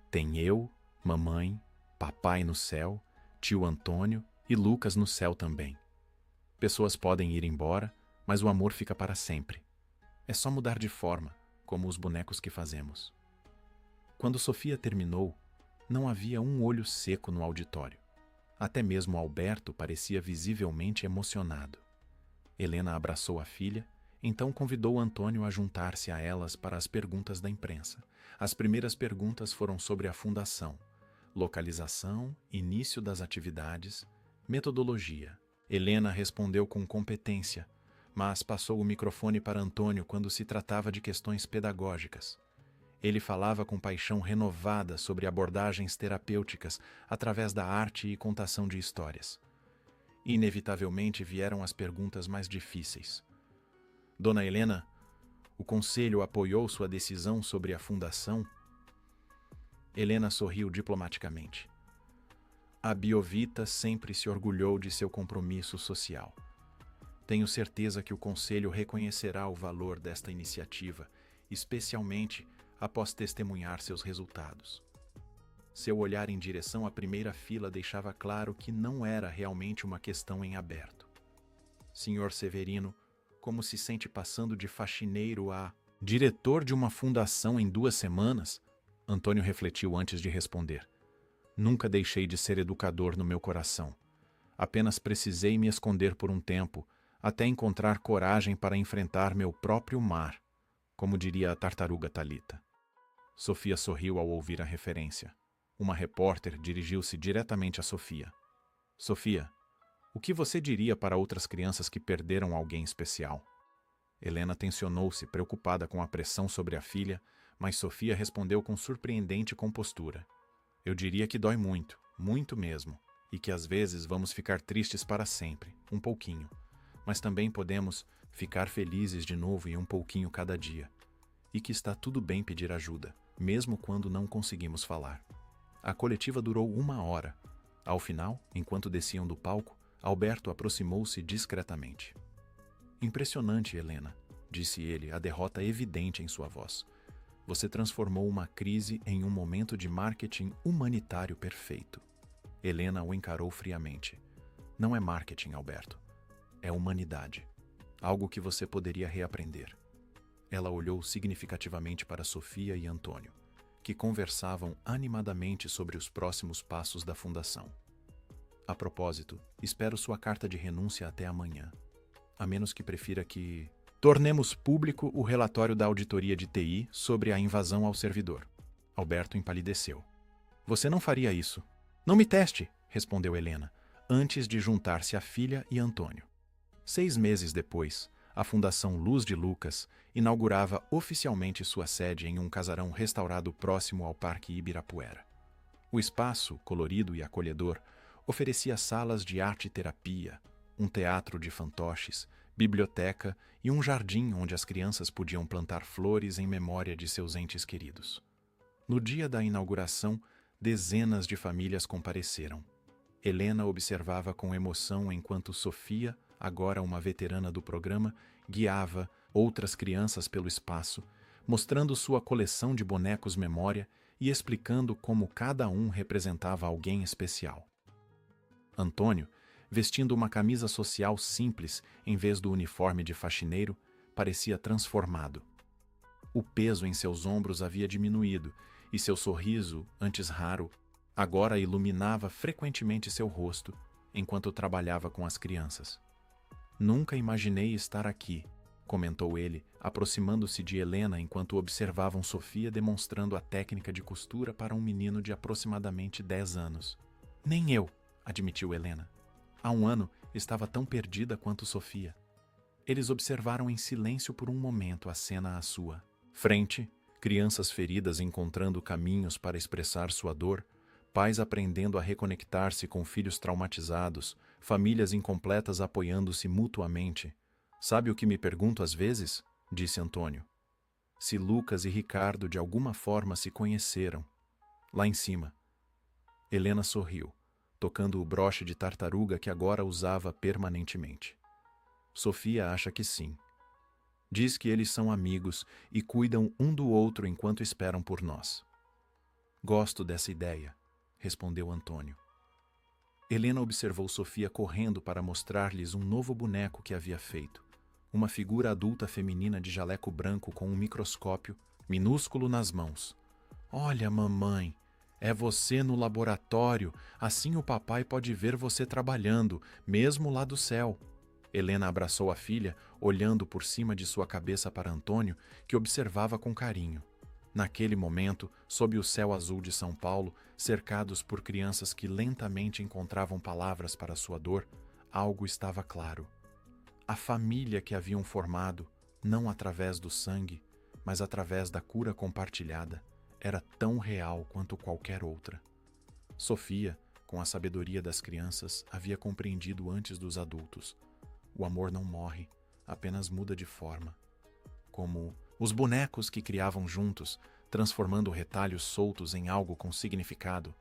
Tem eu, mamãe, papai no céu, tio Antônio e Lucas no céu também. Pessoas podem ir embora, mas o amor fica para sempre. É só mudar de forma, como os bonecos que fazemos. Quando Sofia terminou, não havia um olho seco no auditório. Até mesmo Alberto parecia visivelmente emocionado. Helena abraçou a filha, então convidou Antônio a juntar-se a elas para as perguntas da imprensa. As primeiras perguntas foram sobre a fundação, localização, início das atividades, metodologia. Helena respondeu com competência, mas passou o microfone para Antônio quando se tratava de questões pedagógicas. Ele falava com paixão renovada sobre abordagens terapêuticas através da arte e contação de histórias. Inevitavelmente vieram as perguntas mais difíceis. Dona Helena, o conselho apoiou sua decisão sobre a fundação? Helena sorriu diplomaticamente. A Biovita sempre se orgulhou de seu compromisso social. Tenho certeza que o Conselho reconhecerá o valor desta iniciativa, especialmente após testemunhar seus resultados. Seu olhar em direção à primeira fila deixava claro que não era realmente uma questão em aberto. Senhor Severino, como se sente passando de faxineiro a diretor de uma fundação em 2 semanas? Antônio refletiu antes de responder. Nunca deixei de ser educador no meu coração. Apenas precisei me esconder por um tempo, até encontrar coragem para enfrentar meu próprio mar, como diria a tartaruga Talita. Sofia sorriu ao ouvir a referência. Uma repórter dirigiu-se diretamente a Sofia. Sofia, o que você diria para outras crianças que perderam alguém especial? Helena tensionou-se, preocupada com a pressão sobre a filha, mas Sofia respondeu com surpreendente compostura. Eu diria que dói muito, muito mesmo, e que às vezes vamos ficar tristes para sempre, um pouquinho. Mas também podemos ficar felizes de novo e um pouquinho cada dia. E que está tudo bem pedir ajuda, mesmo quando não conseguimos falar. A coletiva durou 1 hora. Ao final, enquanto desciam do palco, Alberto aproximou-se discretamente. Impressionante, Helena, disse ele, a derrota evidente em sua voz. Você transformou uma crise em um momento de marketing humanitário perfeito. Helena o encarou friamente. Não é marketing, Alberto. É humanidade. Algo que você poderia reaprender. Ela olhou significativamente para Sofia e Antônio, que conversavam animadamente sobre os próximos passos da fundação. A propósito, espero sua carta de renúncia até amanhã. A menos que prefira que tornemos público o relatório da auditoria de TI sobre a invasão ao servidor. Alberto empalideceu. Você não faria isso. Não me teste, respondeu Helena, antes de juntar-se à filha e Antônio. 6 meses depois, a Fundação Luz de Lucas inaugurava oficialmente sua sede em um casarão restaurado próximo ao Parque Ibirapuera. O espaço, colorido e acolhedor, oferecia salas de arte-terapia, um teatro de fantoches, biblioteca e um jardim onde as crianças podiam plantar flores em memória de seus entes queridos. No dia da inauguração, dezenas de famílias compareceram. Helena observava com emoção enquanto Sofia, agora uma veterana do programa, guiava outras crianças pelo espaço, mostrando sua coleção de bonecos memória e explicando como cada um representava alguém especial. Antônio, vestindo uma camisa social simples em vez do uniforme de faxineiro, parecia transformado. O peso em seus ombros havia diminuído e seu sorriso, antes raro, agora iluminava frequentemente seu rosto enquanto trabalhava com as crianças. Nunca imaginei estar aqui, comentou ele, aproximando-se de Helena enquanto observavam Sofia demonstrando a técnica de costura para um menino de aproximadamente 10 anos. Nem eu, admitiu Helena. Há um ano estava tão perdida quanto Sofia. Eles observaram em silêncio por um momento a cena à sua frente, crianças feridas encontrando caminhos para expressar sua dor, pais aprendendo a reconectar-se com filhos traumatizados, famílias incompletas apoiando-se mutuamente. Sabe o que me pergunto às vezes? Disse Antônio. Se Lucas e Ricardo de alguma forma se conheceram. Lá em cima. Helena sorriu, tocando o broche de tartaruga que agora usava permanentemente. Sofia acha que sim. Diz que eles são amigos e cuidam um do outro enquanto esperam por nós. Gosto dessa ideia, respondeu Antônio. Helena observou Sofia correndo para mostrar-lhes um novo boneco que havia feito. Uma figura adulta feminina de jaleco branco com um microscópio minúsculo nas mãos. Olha, mamãe, é você no laboratório, assim o papai pode ver você trabalhando, mesmo lá do céu. Helena abraçou a filha, olhando por cima de sua cabeça para Antônio, que observava com carinho. Naquele momento, sob o céu azul de São Paulo, cercados por crianças que lentamente encontravam palavras para sua dor, algo estava claro. A família que haviam formado, não através do sangue, mas através da cura compartilhada, era tão real quanto qualquer outra. Sofia, com a sabedoria das crianças, havia compreendido antes dos adultos. O amor não morre, apenas muda de forma. Como os bonecos que criavam juntos, transformando retalhos soltos em algo com significado,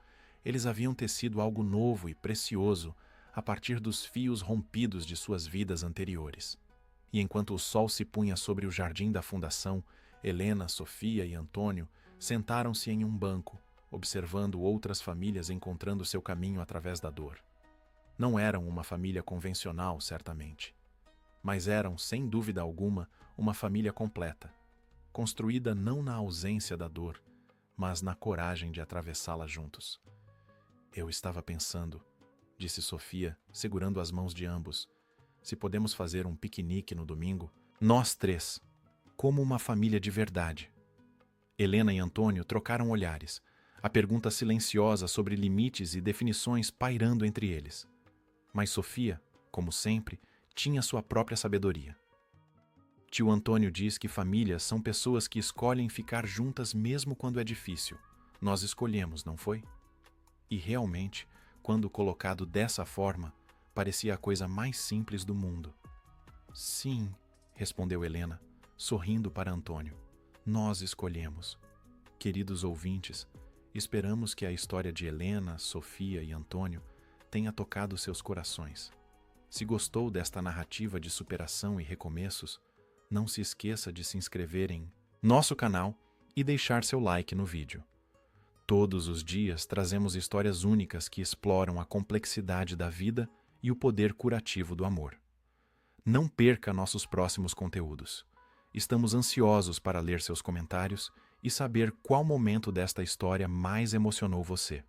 eles haviam tecido algo novo e precioso a partir dos fios rompidos de suas vidas anteriores. E enquanto o sol se punha sobre o jardim da fundação, Helena, Sofia e Antônio sentaram-se em um banco, observando outras famílias encontrando seu caminho através da dor. Não eram uma família convencional, certamente, mas eram, sem dúvida alguma, uma família completa, construída não na ausência da dor, mas na coragem de atravessá-la juntos. Eu estava pensando, disse Sofia, segurando as mãos de ambos, se podemos fazer um piquenique no domingo, nós três, como uma família de verdade. Helena e Antônio trocaram olhares, a pergunta silenciosa sobre limites e definições pairando entre eles. Mas Sofia, como sempre, tinha sua própria sabedoria. Tio Antônio diz que famílias são pessoas que escolhem ficar juntas mesmo quando é difícil. Nós escolhemos, não foi? E realmente, quando colocado dessa forma, parecia a coisa mais simples do mundo. Sim, respondeu Helena, sorrindo para Antônio. Nós escolhemos. Queridos ouvintes, esperamos que a história de Helena, Sofia e Antônio tenha tocado seus corações. Se gostou desta narrativa de superação e recomeços, não se esqueça de se inscrever em nosso canal e deixar seu like no vídeo. Todos os dias trazemos histórias únicas que exploram a complexidade da vida e o poder curativo do amor. Não perca nossos próximos conteúdos. Estamos ansiosos para ler seus comentários e saber qual momento desta história mais emocionou você.